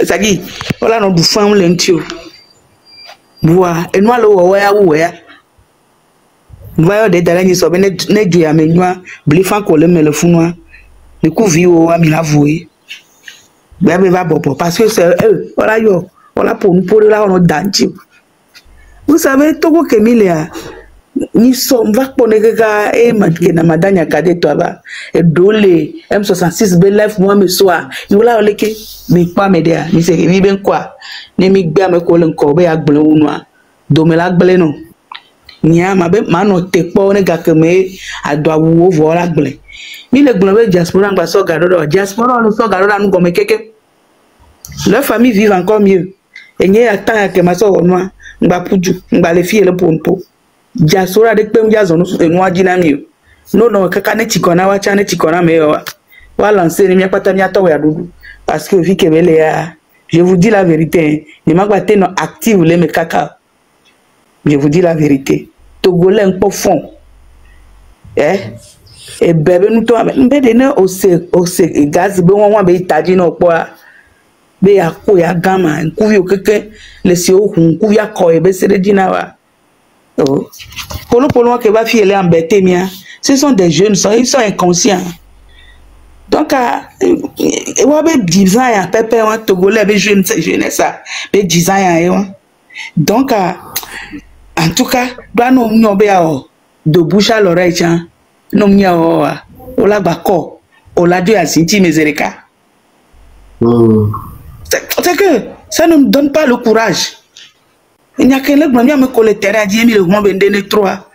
ça dit voilà non du femme l'entio bois et nous le ouais voyons des derniers so ne du amenwa blifan ko le me le funwa le coup viwo ami la voué bébé va bobo parce que c'est voilà yo voilà pour nous pour là on danti vous savez Togo Kemilia ni so va poner ga e madina madanya kade to ba e dole M66 be life moi me soa ni wala oleke mi pa me dia ni se mi ben kwa ni mi gba me ko len ko be agbele wonua do me la agbele no ni ama be ma no te po ne ga ke me ado awu vo la agbele mi le gbon be diaspora ngba so ga do diaspora no so ga do nu go me keke leur famille vive encore mieux enye ata ke maso onwa ngba puju ngba le fie le pompo ja sora de pem ja zonu enwa jina mi no kaka ne chikona wa cha ne chikona me wa lancer ni mi pata mi ato ya dudu parce que vi ke bele ya je vous dis la vérité ni magba no active le me kaka je vous dis la vérité Togolais un peu fond et bébé nous to mbede ne ose gaz be won be taji no po be ya ko ya gama nkuvi okeke le si o nkuvi akọ ebe sere dina wa oh polo ke ba fi ele embêté mia ce sont des jeunes ils sont inconscients donc e wa be design pépé wa Togolais be jeunesse be design e donc en tout cas doit no nyobe ya de bouche à l'oreille tiens no mia o la bako o la Dieu asinti mezereka c'est que ça ne me donne pas le courage il n'y a que le grand me coller terrain dit mi le grand bende ne 3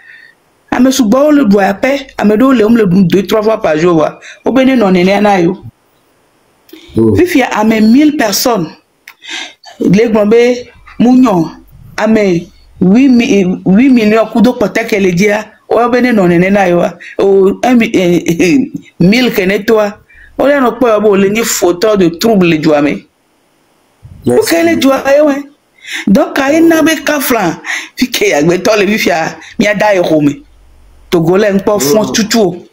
a me subo le doit paix a me do le 2-3 fois par jour o bene non ne na yo fifi a me 1000 personnes le grand be munyo a me 8 millions kudo peut-être qu'elle dit o bene non ne na yo o 1000 que ne toi o le no pa bo le ni photo de trouble jouame ok le jouame donc a na be kaflan fi ke agbe to le bi fia mi ada e home Togolais un peu fond tout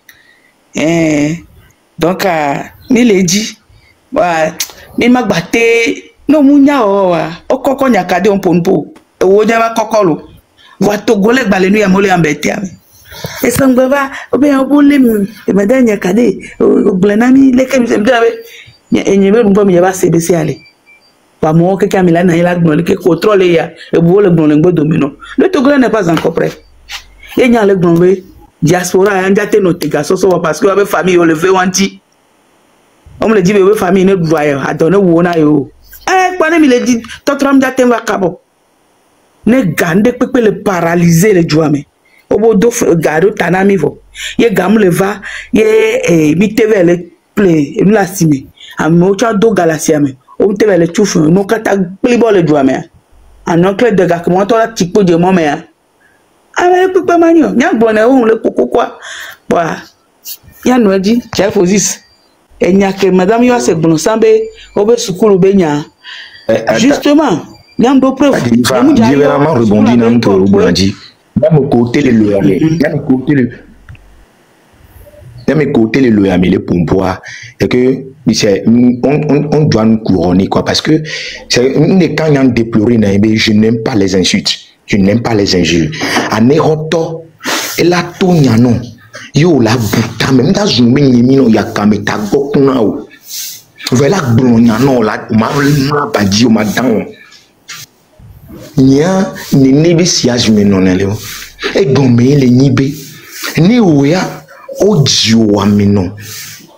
donc mi le dit wa mi magbate no munya o koko nyakade on ponpo wo jaba kokolo wa Togolais gba le nu ya mo le ambete ami e sangbe va o be o bole mi e meda nyakade o glenami le ke mi se mdawe enye be rumbo mi ya ba cbc ale wa mo ke kamila na ila gbon le ke contrôle ya e bo le gbon le gbo domino le Togolais n'est pas encore prêt et nya le gbon be diaspora anja te no tega so parce que wa be famille o le fe wanti on me le dit be famille ne doya adone wo na yo pa mi le dit totram ja te va kabo ne gande pepe le paralyser le jouame obo do gado tanami vo ye gam le va ye mi teve le play nous la sime am mo cha do galaxia me o teve le chufu no kata plibo le jouame en oncle de ga comment to la tipo de mo me avec pepe manio nya gbone o le koko kwa wa ya no di chef osis enya ke madame yo se gbon sambe obe sukulu be nya justement nyando preuve je vais vraiment rebondir dans notre Boulandi même côté le loyal même côté le loyal mais le pompoir et que on doit nous couronner quoi parce que c'est une des quand on déplorer je n'aime pas les insultes je n'aime pas les injures aneroto et la tonya non yo la buta même dans une mini no yakameta gokuna o voilà glonya non la ma badi o madam nya ni nibi siage me non le e gombe le nibe ni oya o dio amino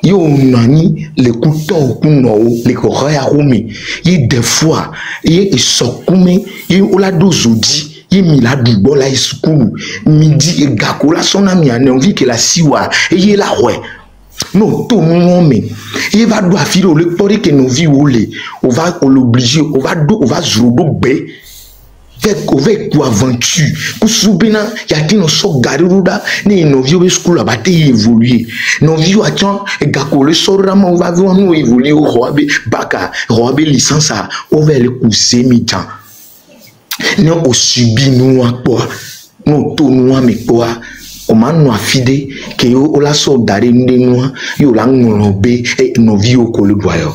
yo nani le couteau kuno le koya rumi yi des fois yi sokume yi ola dozodi yi mi la dubo la school midi e gakola son ami a envie que la siwa e yi la ouais non tout mon mais il va doit filer le pori que nos vies on va l'obliger on va zodo be avec quoi aventure pour soubena ya ti no so garuda ni nos vies au school ba te évoluer nos vies a tian e gakole so rama on va nous évoluer au robe baka robe licence a on va le couser mi-temps non au subi nous quoi non tout nous mais quoi o ma no afide ke o la so dare nde no yo la ngolo be no vi o ko le doyo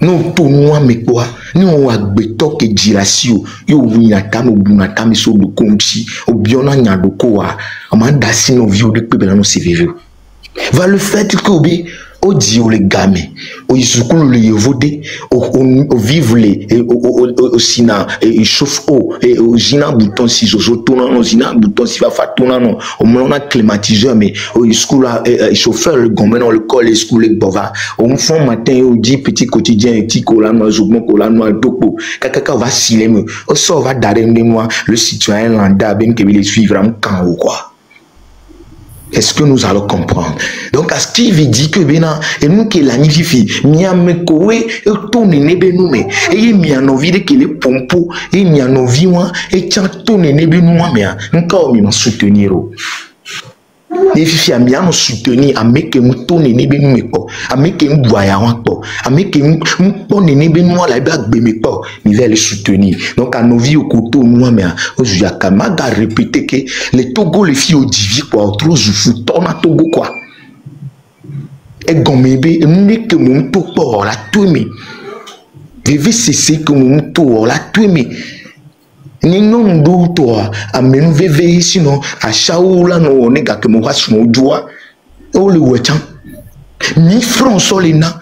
no to no me kwa ni o agbeto ke jirasio yo wunya tam obuna tam so do konchi obiona nyado ko wa o ma dasi no vi o de pe be na no severe va le fait que obi o di o le game o isukulu le yevode o vivre les o sina e chauffe eau et o jina bouton si zo tourna no jina bouton si va fa tourna no o mona climatiseur mais o iskula chauffeur le gomme no le col iskule bova o fond matin o dit petit quotidien petit cola no zobon cola no dopo kaka va silem o so va dare moi le citoyen lambda ben que il suivra un camp ou quoi Est-ce que nous allons comprendre? Donc, à ce qui veut dire que, et nous qui la nififi, miame kowe, et tourne nebe nous, mais, et miano vide que les pompos, et miano viwa, et tiens tourne nebe nous, mais, encore, nous soutenir. Les filles à bien nous soutenir, à mettre que nous tourne nebe nous, mais pas, à mettre que nous voyons pas, à mettre que nous tourne nebe nous, la bague, mais pas, nous allons les soutenir. Donc, à nos vies au couteau, nous, mais, aujourd'hui, à Kamaga répéter que les Togo, les filles au divi, quoi, trop zoufou, on a Togo, quoi. Et gommébé, nous n'est que mon tour, la tuer, devez cesser que mon tour, la tuer. Ni non toi a menu veve sinon a shaoula no nega que mon was mon joie o le wetan 1000 francs solena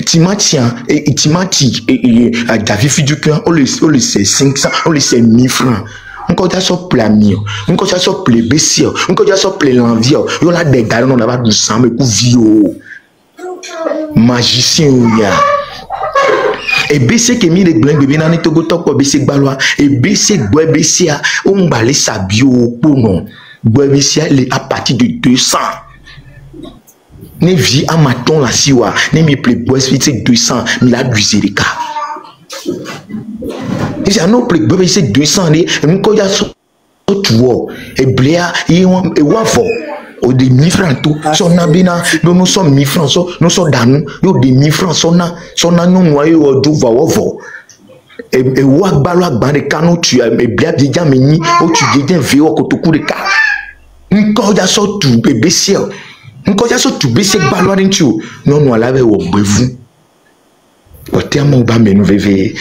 timatia et timati et a David Fidukin o le c'est 500 o le c'est 1000 francs encore ça so plamio encore ça so plébécio encore ça so plélanvio yo la de gars on va 200 mais ku vio magicien ya. Et BC qui mis les blancs bébés dans les Togo top BC balois et BC bois BC a on balé sa bio pour non bois BC à partir de 200 ne vie à maton la siwa ne me plaît bois c'est 200 mais la duzerika et j'ai un autre bois BC 200 et nous quand il y a so tuo et bléa et wafo au de 1000 francs tout son abina nous sommes 1000 francs nous sommes dans nous yo de 1000 francs son nous noyé au do va ovo et wak balwa bande kanu tu et bia déjà meni o tu déjà veo kotoku de ka nko ya so tu bébé ciel nko ya so tu bébé balwa rinchu non nous la wo bevu o terme ba menu veve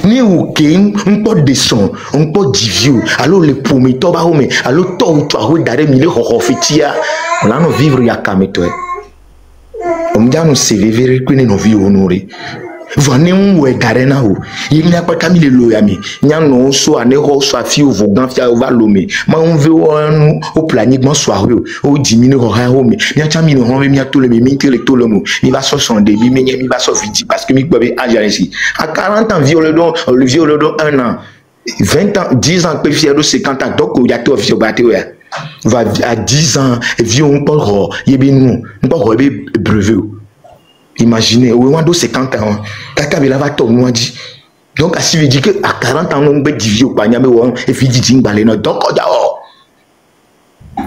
ni aucun on peut descendre on peut divio alors le premier to ba home alors to tu a dare mi le ho fetia on a no vivre ya kameto on dia no se vivre que no vi honoré vani we dare na ho yimi apa kamile lo ya mi nya no so ane ho so afi ovogan fia over lome ma on ve o planiquement soirée o dimine ho ha home nya chami no ho mi a to le mi te le to le mo mi va so son début mi va so vite parce que mi peut agir ici à 40 ans viole don 1 an 20 ans 10 ans peut fier de 50 ans donc il y a tout vieux battre va à 10 ans vieux on peut ro yebi nous on peut ro brevet. Imaginez, au moins de 50 ans, Kaka va tourner, dit. Donc, si vous dites que à 40 ans, on peut diviser au panier, et puis dit, donc,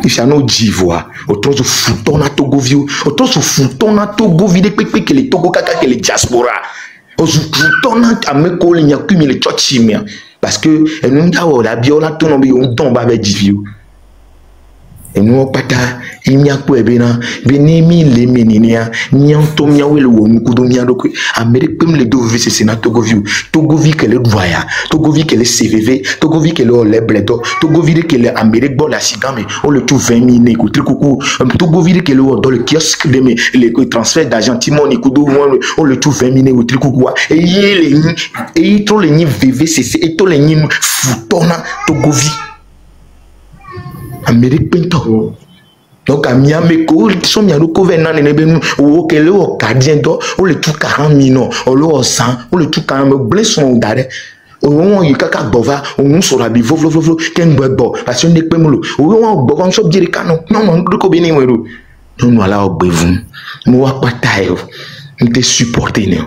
il y a nos divois, autour de fouton à Togo vieux, autour de fouton à Togo vieux, que les Togo Kaka, que les diaspora, autour de fouton à Meko, il y a cumulé les tchotchimiens, parce que nous avons la biola, tout le monde, on tombe avec divieux. Et nous, pata, il n'y a pas de benemi les meninia, ni en tomia ou le wonkudomia donc, Amérique comme les deux c'est sénat Togovi, Togovi que le voya, Togovi que le CVV, Togovi que le bledo, Togovi que le Amérique bon la sigame, on le tout 20 000 écoute, Togovi que le dans le kiosque de mes les transferts d'argent, Timon Ikudo, on le tout 20 000 écoute, et il trop les nids VVCC, et tous les nids foutona Togovi. Amérique pinto donc à Miami ko so mi aro ko venant ne be nu o kele o cadien do o le tout 40 millions o le 100 o le tout 40 blesson dare o won yi kaka bova o mu so rabi vovlo ken gbegbo parce que ne pe mu lo o won gbo kon so jiri kanu non ko be ni wero non ala o gbevu mo wa pata e o nte supporter ne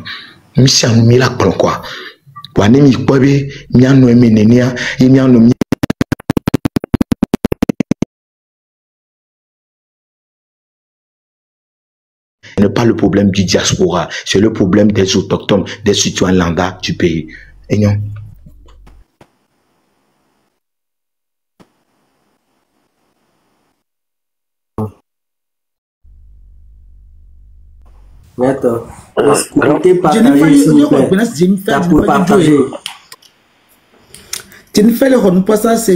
mi si anu mi la plan quoi wa ne mi po be mi anu emenenia e mi anu Ce n'est pas le problème du diaspora, c'est le problème des autochtones, des citoyens lambda du pays. Et non. D'accord. Écoutez, partagez s'il vous plaît. Pour partager. Jennifer,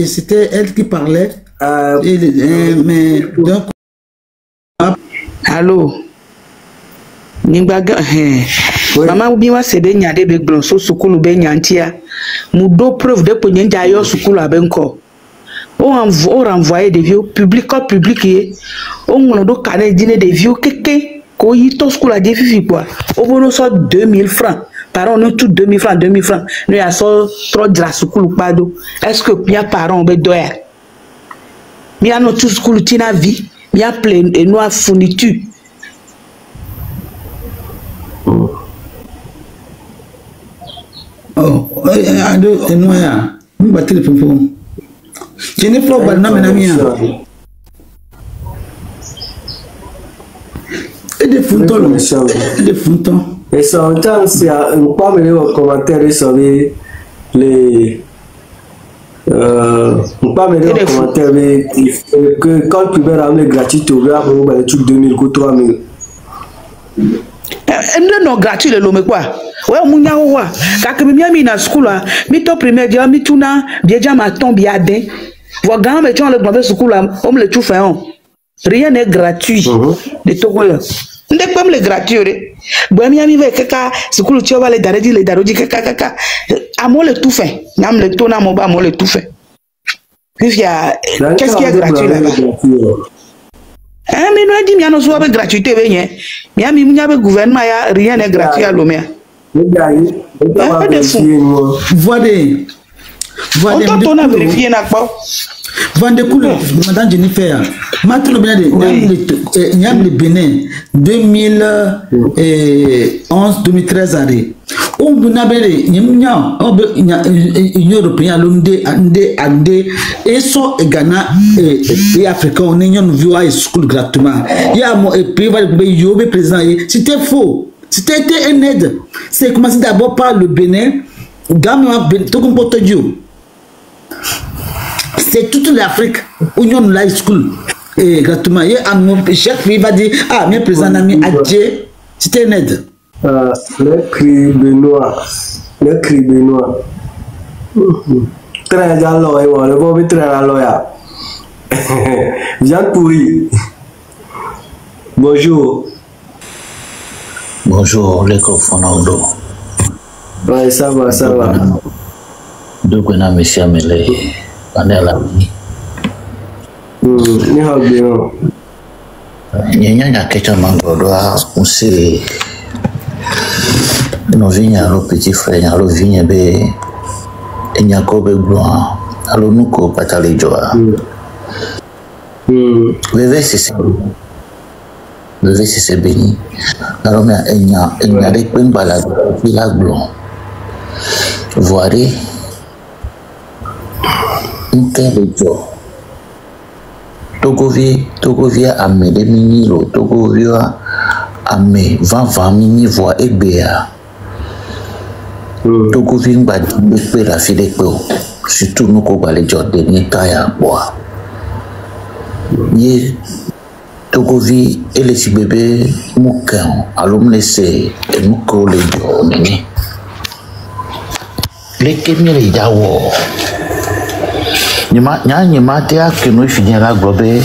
c'était elle qui parlait. Mais donc. Allô? Nimbaga mama biwa sebe nyade be gbon so sukulu be nyantia mu do preuve de ponye njayo sukulu abenko o renvoyer des vieux public on ngono do kane dîner des vieux keke ko yito sukulu a defi quoi o bono so 2000 francs parents nous tout 2000 francs nous ya so trop de la sukulu pado est-ce que bien parents be doya mia no tout school tina vie mia plein et noir fourniture oh ado et noir mi batte le popo je ne faut pas na mia et des foutons et des foutons et ça en temps c'est un pas mais les commentaires sur les pas me dire en commentaire que quand tu vas ramener gratuit tu vas avoir les trucs 2000 ou 3000 non gratuit le lome quoi ouais munya wa ka ke mi na school a mi to primaire dia mi tuna bien dia ma tombe ya den vo grand me tu le grand school a on le tout fait rien n'est gratuit de to quoi ndek pam le gratuit bo mi ve kaka school tu va le daroji kaka amo le tout fait nam le to na mo ba mo le tout fait qu'est-ce qui est gratuit là-bas? Mais nous dit miano soit gratuité venye. Miami munya gouvernement ya rien n'est gratuit à Lomé. Voyez. On a vérifié n'a pas. Vendez couleur, madame Jennifer. Maintenant bien le Bénin 2011 2013 année. On n'a pas l'Union européenne, l'Inde, et so Ghana et Africain, on est vu à school gratuitement. Il y a un pays qui va présent. C'était faux. C'était une aide. C'est commencé d'abord par le Bénin. Tout comme pour c'est toute l'Afrique où nous avons school gratuitement. Chaque pays va dire ah, mes présents amis, adieu. C'était une aide. Le cri Benoît. Très à l'oeil, le bon très à l'oeil. Viens pourri. Bonjour. Bonjour, les cofonaudo. Ouais, ça va. Donc, on a monsieur Amélé. On est là. Ni hao bien. Nyanya kecha mangodoa usi no vinya lo petit frère alo vinya be enyako be gloire alo nuko patali joa. Bébé c'est béni. Alors mais enya de pembala la gloire. Voirie Nkerejo Togovia ame de minilo Togovia ame 20 mini voix ebea Togovia ngba de la file ko surtout nous ko bale jode ni kaya boa ye Togovia ele si bébé mukan alumne se muko le jo nene le kemire jawo Nyama te akeno finir la globe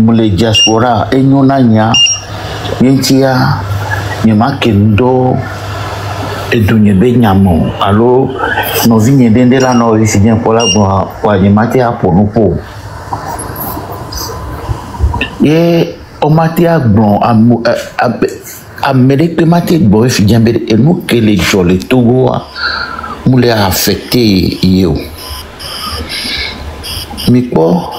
mule diaspora enyona nya yentia nyama kendo edunye be nyamo alo no vinye dende la no finir pour la kwa nyama te aponu po ye o mate agbon Amérique mate gbo finir be enu kele jole Togo mule affecté yo. Mais quoi?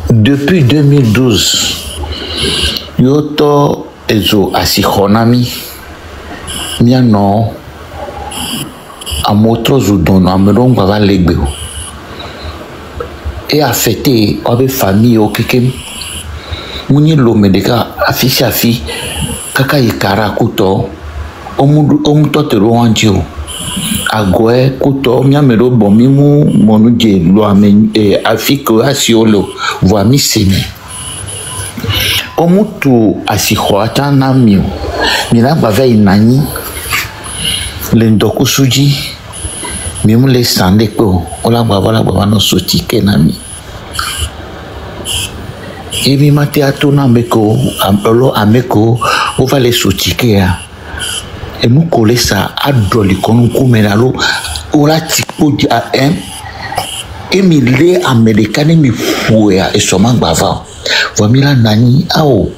Depuis 2012, yoto ezo asihonami miano amotro zudono ameronga va legbe et affecté avec famille au kekem muni lo medeka afisha fi kaka ikara kuto omuto tero anjio agwe kuto miamero bomimu monuje lo ame afiko asiolo voami semi omutu asihoata na mio mira bava inani le ndoku suji mimu le sande ko ola baba no sotike na mi ebi mate atona meko amelo ameko o va le sotike ya et nous coller ça à drôle comme kumeralo ora tipo di am emile américaine mi fuya et soman bava vamila nani ao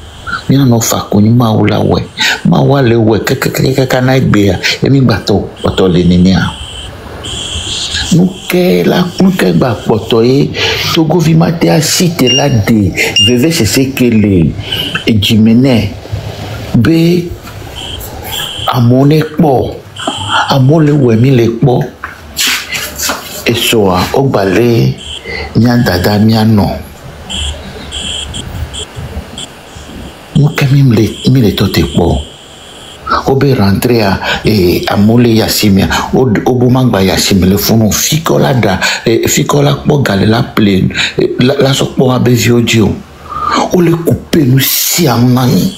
mina no fakuni maula we mawale we kaka na ibea emi bato le nenia nuke la nuke ba poto e Togo vimate a cité là de veve c'est que les Jimene be amone po amole wemi le po esoa ogbale nya dada nya no mukemi mile tote po obe rentré à amole yasimia obumangba yasimia le fono fikola da fikola po galela plein la sokpo abe viodio o le couper nous si amani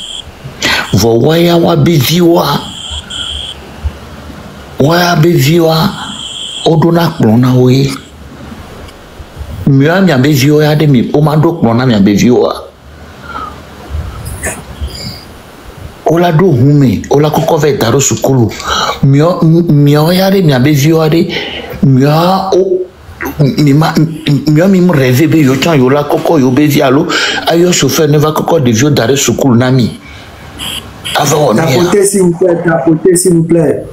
vo waya wa beviwa odona klona we mi abeviwa ya de mi o ma do klona mi abeviwa ola do hume ola koko ve daro sukulu mio yare mi abeviwa de mio mi rêve be yo chan yo la koko yo bevi alo ayo chauffeur ne va koko de vieux dare sukulu nami avant on tapoter s'il vous plaît.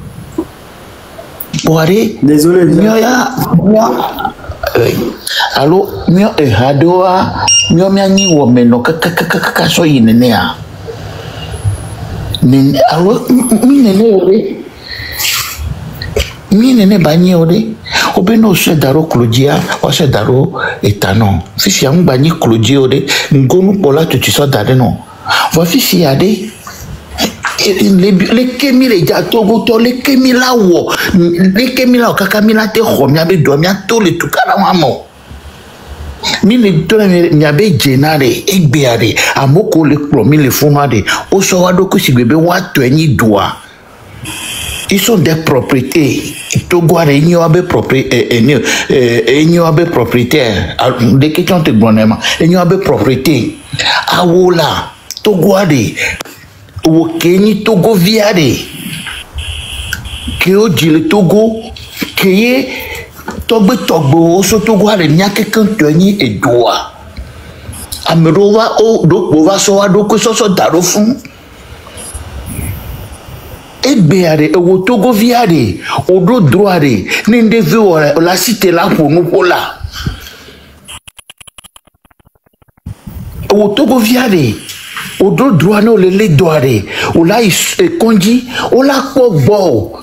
Boare, désolé. Allo, mio hadoa, mio miangi wo meno kaka so yinenea. Nen allo mi nene bani ode. Obeno se daro Claudia, o se daro etano. Fifi am bani Claudia ode, ngonu pola tu so dare no. Va fifi ade. Les kemile ja togo to les kemila wo les kemila kakamila te khomia be do mia to le tukala mamo mi le to mia be jenare egbeare amoko le promi le fonade o so wado ko sigbebe wa to eni doa ils sont des propriétés togo are eni wa be propriétaire de question te bonema eni wa be propriété awola togo are o Kenya Togo viade que o dile Togo que ye togbo so Togo ale nya quelqu'un toni et doa amerowa o do bova so wa do ko so daro fun egbeare o Togo viade o do droare ni ndeve o la cité la pour nous pola o Togo viade o do droit no le doare o la konji o la pogbo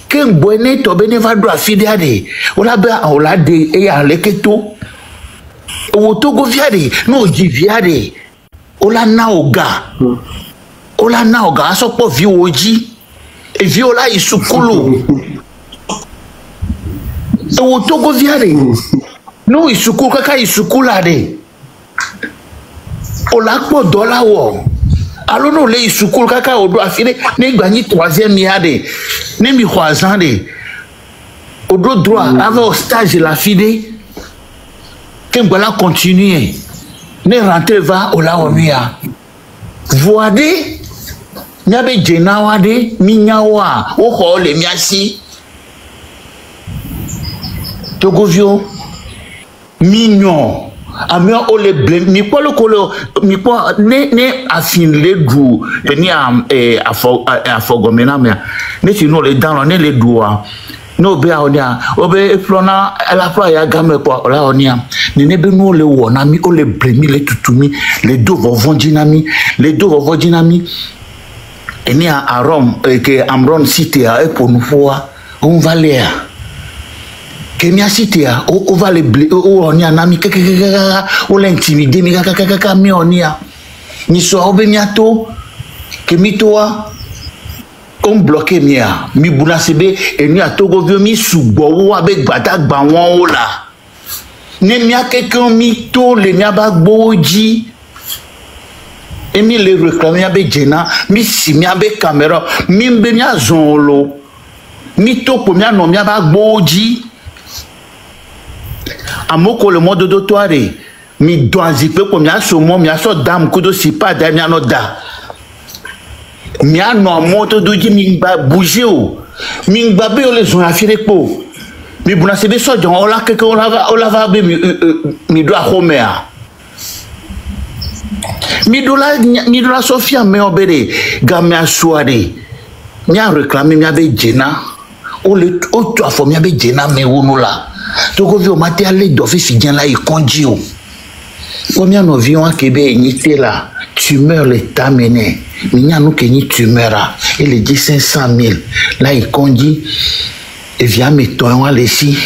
ke ngwene to bene va do afidiade o la ba o la de e ya leketo o Togo viade no ji viade o la naoga so po vi oji e vi o la isukulu o Togo viade no isukulu kaka isukulade o la po dollar wo alo no le isukulu kaka o do afire ne gba ni 3e miade ne mi croisant de o do droit avant stage la fide que ngala continuer ne rentrer va o la omia voade nyabe jena wade minyawa o ho le miasi togovio mignon amia o le blame mi po ne afin le du ni afogomena mea ne ti no le dan ne le duwa no be onia obe flona la pro ya game po la onia ne be no le wo na mi o le blame le tutumi le do vovondinami eni a Rome que Amron cité a pour nous fois on va aller que mi asitia o va le o onia na mi o l'intimider mi mi onia ni so obe miato que mi toa on bloqué mia mi bula sebe eni a Togo vio mi sugbo wo abe gbada gba won o la ne mi akeke mi to le mi aba gboji emi le réclamer abe jena mi si mi abe caméra mi be mi azonlo mi to po mi no mi aba gboji amoko le mode dotoire mi doazipe ko mi aso mo mi aso dam kudo si pa da mi anoda mi ano moto doji mi ba bouger o mi gba be o le zon afire po mi buna sebe so jon ola keke ola va be mi do ahomea mi do la Sofia me obere game asuare mi a réclamer mi abe jena o le o to afo mi abe jena me wonu la Toko vi o mate ale dofi fidien là il condio. Combien nous vions à Québec était là, tumeur l'état mené. Minya nous kenyi tumeur il est dit 500 000. Là il conduit et vient mettre toi ici.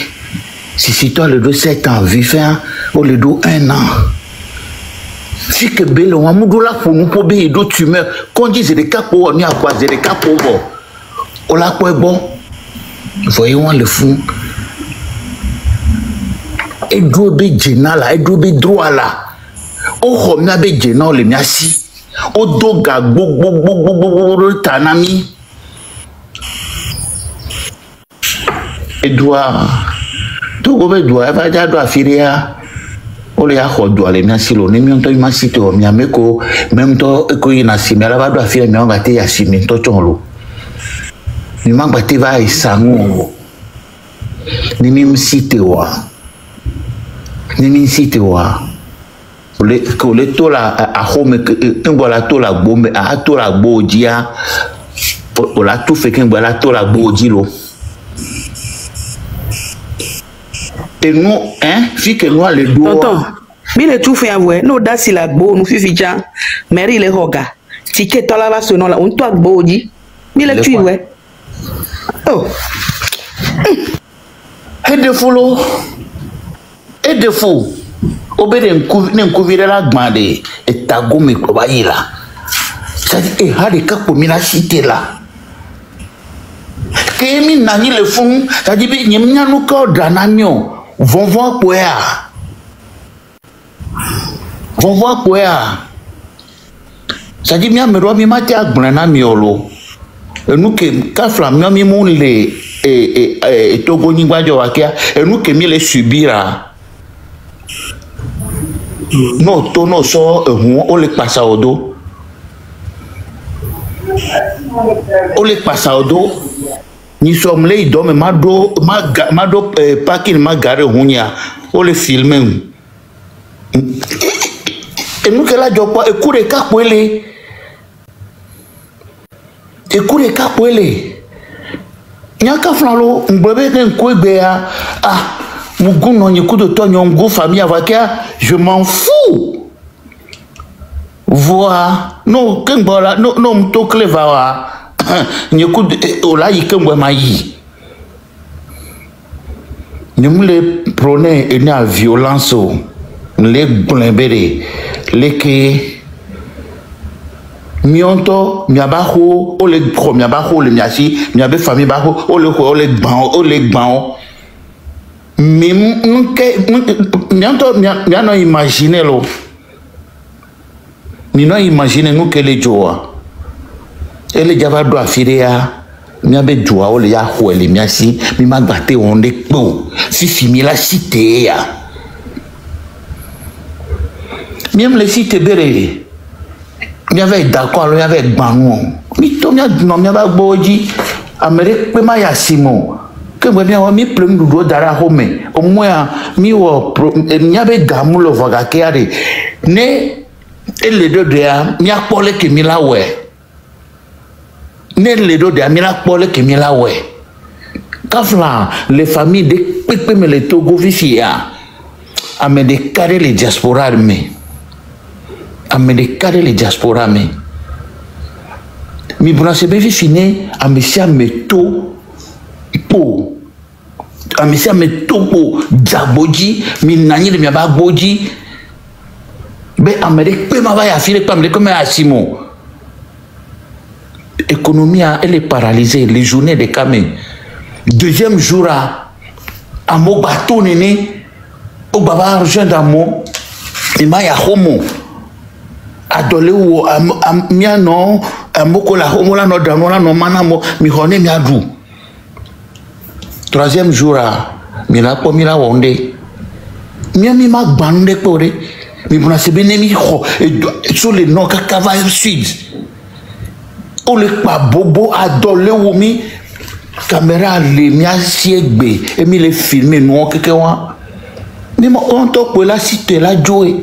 Si toi le dos 7 ans, vivant au le dos 1 an. Si que belle on a là pour nous pour bé do tumeur. Conduit c'est des cas pour on y a quoi c'est des cas pour bon. On l'a quoi bon. Voyons le fond. Et doit be jena là, et doit be droit là. O homna be jena le miasi. O doga bo tanami. Edouard. Tout be doit va ja doit firia. O le ya ho doit le miasi lo ne mi onto imasi to mi ameko même to ko ina simi ala va doit firia mi on va te ya simi to chonlo. Ni mangba te va isango. Ni mi site wa. Ni site wa. Ko le to la a home que la to la bombe a to la bodia. O la tout fait que la to la bodilo. Et nous hein, fi que nous le do. Tonton, mi le tout fait avouer, no da si la bo nous fifi jan. Mary le hoga. Ticket to la va sono la on to bodi. Mi le tu ouais. Oh. Et de folo. Et de fou. Obede nkuvire la gmade et tagome ko bayila. Ça dit e hade ka ko mina cité là. Que mi nani le fond, ça dit bi nyemnya no ka dananyo. Vont voir quoi. Ça dit mia mero mi mate agbana miolo. E nous que ka flam mi mon le et togo ni gbajo wakia e nous que mi le subira. No to no so o le passa au dos. O le passa au dos. Ni sommes là, il dorme, mado parking ma gare hunya, o le filmer. Et nous que là job pas écoute capouele. Écoute capouele. Nyaka flalo mbebe ken kwebea ah muguno nyikudo to nyongo famille avakia je m'en fous. Voir non ken bola non mto clever. Nyekudo ola yikengwe mayi. Nous les prenons une violence, les blembere, les que mionto miabaho, o le pro miabaho le miasi, miabe famille baho, o le gbao. Mionto miano imaginer lo. Mino imaginer nous que les joa. Et les java doit firia. Miabe joa o le ya ho le miasi mi magbate onde po si fimi la cité ya miam le cité bere mi avait d'accord mi avait gbanon mi to mi no mi ba gboji Amérique pe ma ya simo que moi bien mi plum du dara home au moins mi wo mi avait gamulo voga kiare ne ele do dia mi akpole ke mi la we ne le do de amira pole ke mi la we kafla les familles de pepe me le togo vifia ame de carré les diaspora me ame de carré les diaspora me mi buna se be fine ame sia me to po ame sia me to po jaboji mi nani de mi ba boji be ame de pe ma ba ya file pam de comme asimo. L'économie elle est paralysée, les journées de Kamé. Deuxième jour à mon bateau néné, au baba argent d'amour, et ma ya homo. Adolé ou à miano, à moko la homo la no dano la no manamo, mi hone mi adou. Troisième jour mi la po mi la wonde. Mi ma bande pore, mi buna sebe ne mi ho, sur les no kakava sud. O le pa bobo adole womi caméra le mi asiegbe et mi le filmer nous keke wa ni mo on to pe la cité la joe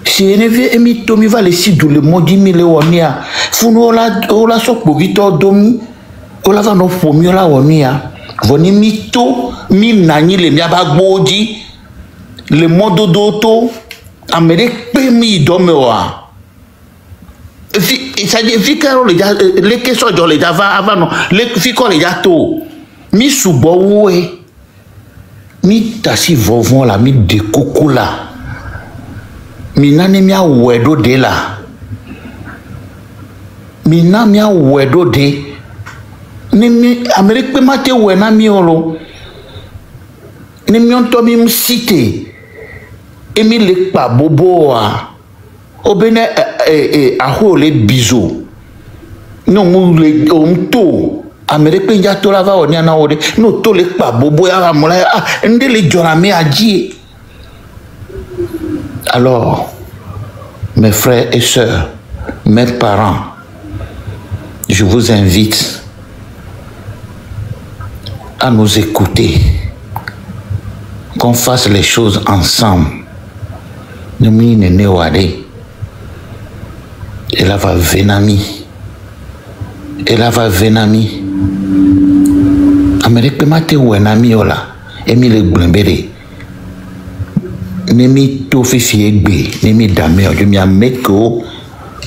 si ene vie emi to mi va le si do le modi mi le wonia funu o la so po vito domi o la va no po mi la wonia Voni mito mi nani le miaba gboji le modo doto amere pe mi domewa. Ça dit fikaro le ja le keso jo le ja va avant non le fiko le ja to mi subo we mi tasi vovon la mi de koko la mi nani mi awedo de la mi na mi awedo de ni mi Amérique pe mate we na mi olo ni mi onto mi msite emi le pa bobo a obene aho le bizo no mu le onto Amérique pe ja to la va oni ana ode no to le pa bobo ya mola ndé le jora me aji. Alors mes frères et sœurs, mes parents, je vous invite à nous écouter, qu'on fasse les choses ensemble. Nous ne wade. Elle va venami. Elle va venami. Amérique mate wenami ola. Emi le blembere. Nemi to fifi egbe. Nemi dame ojo mi ameko.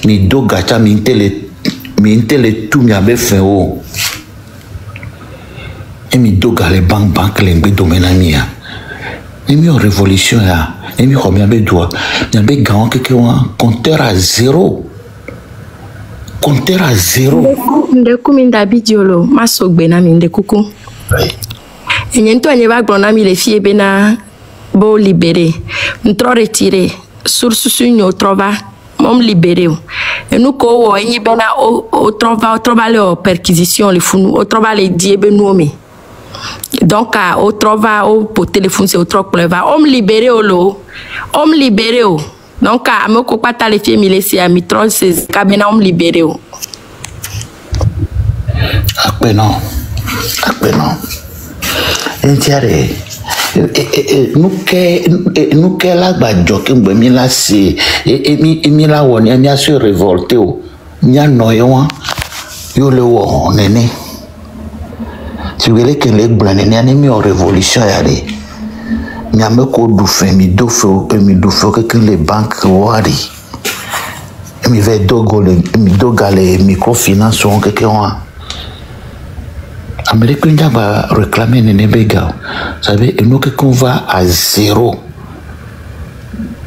Mi do gacha mi intele tout mi abe fin o. Emi do gale bank lengbe domenami ya. Nemi en révolution ya. Nemi ko mi abe doa. Mi abe gaon keke wan compteur à zéro. Compteur à zéro. Ndeku minda bidiolo masogbe na mi ndekuku. Enyento anyeba glona mi le fie bena bo libéré. Ntro retiré. Source sunyo trova mom libéré. Et nous ko wo enyi bena o trova le perquisition le funu o trova le die benuomi. Donc au trova au pour téléphone c'est au troc pleva homme libéré o lo homme libéré o. Donc à me ko pata le fie mi laisser à mi tro c'est kabena homme libéré o. Akpenon. Entiare. Nous que la badjo que me la c'est et mi la woni mi a se révolté o. Mi a noyo yo le wo nene. Tu veux que les blancs nene mi en révolution yare. Mi a me ko du fe mi do que les banques wari. Mi ve do gale microfinance on que on Amérique va réclamer Néné Bega. Vous savez, et nous qu'on va à zéro.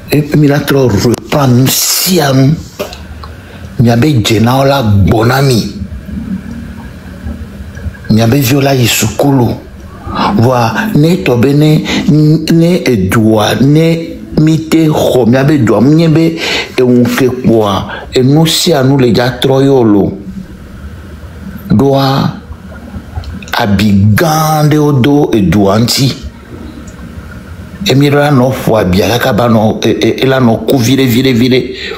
Et puis, il a trop reprend nous si à nous. Il y avait Djena la bonami. Il y avait Viola Yisukulu. Voilà, ne tobene, ne edouard, ne mite ho, il y avait doigt, il y avait un kekwa. Et nous si à nous les gars troyolo. Doit. Abigande odo eduanti emira no fo abia kaba no ela no ku vire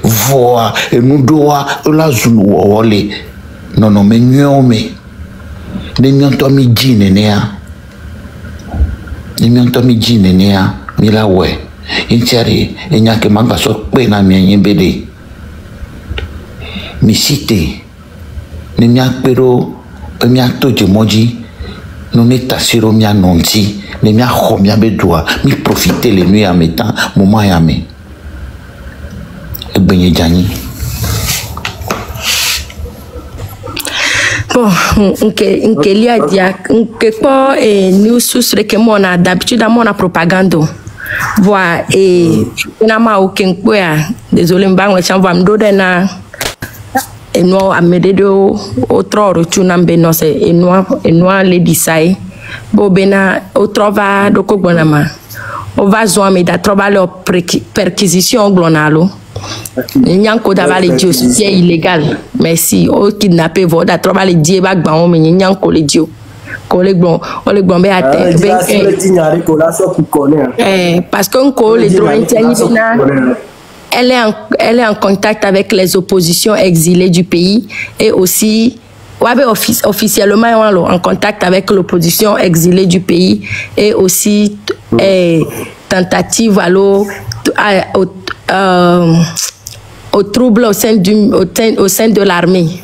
voa enudoa la zunu wole no menyome ne nyonto mi jine nea mila we intiare enyake manga so pe na mi nyembede mi cité ne mi akpero mi atoje moji nous n'est sur mia nonti les mia khomia bedoa mi profiter les nuits en mettant moment yame benye jani bon nke lia dia nke po nous sous que mon a d'habitude mon a propagande voix et na ma aucun quoi désolé mbangwe chanva mdode na et nous amédédo autre retour nambe no c'est et nous les disai bobena autre va doko bonama on va zo me da trova leur perquisition glonalo nyanko dava les dieux c'est illégal merci o kidnapper vo da trova les dieux ba gba o me nyanko les dieux ko le gbon o le gbon be ate parce qu'on ko les droits internes. Elle est en contact avec les oppositions exilées du pays et aussi officiellement en contact avec l'opposition exilée du pays et aussi tentative au trouble au sein de l'armée.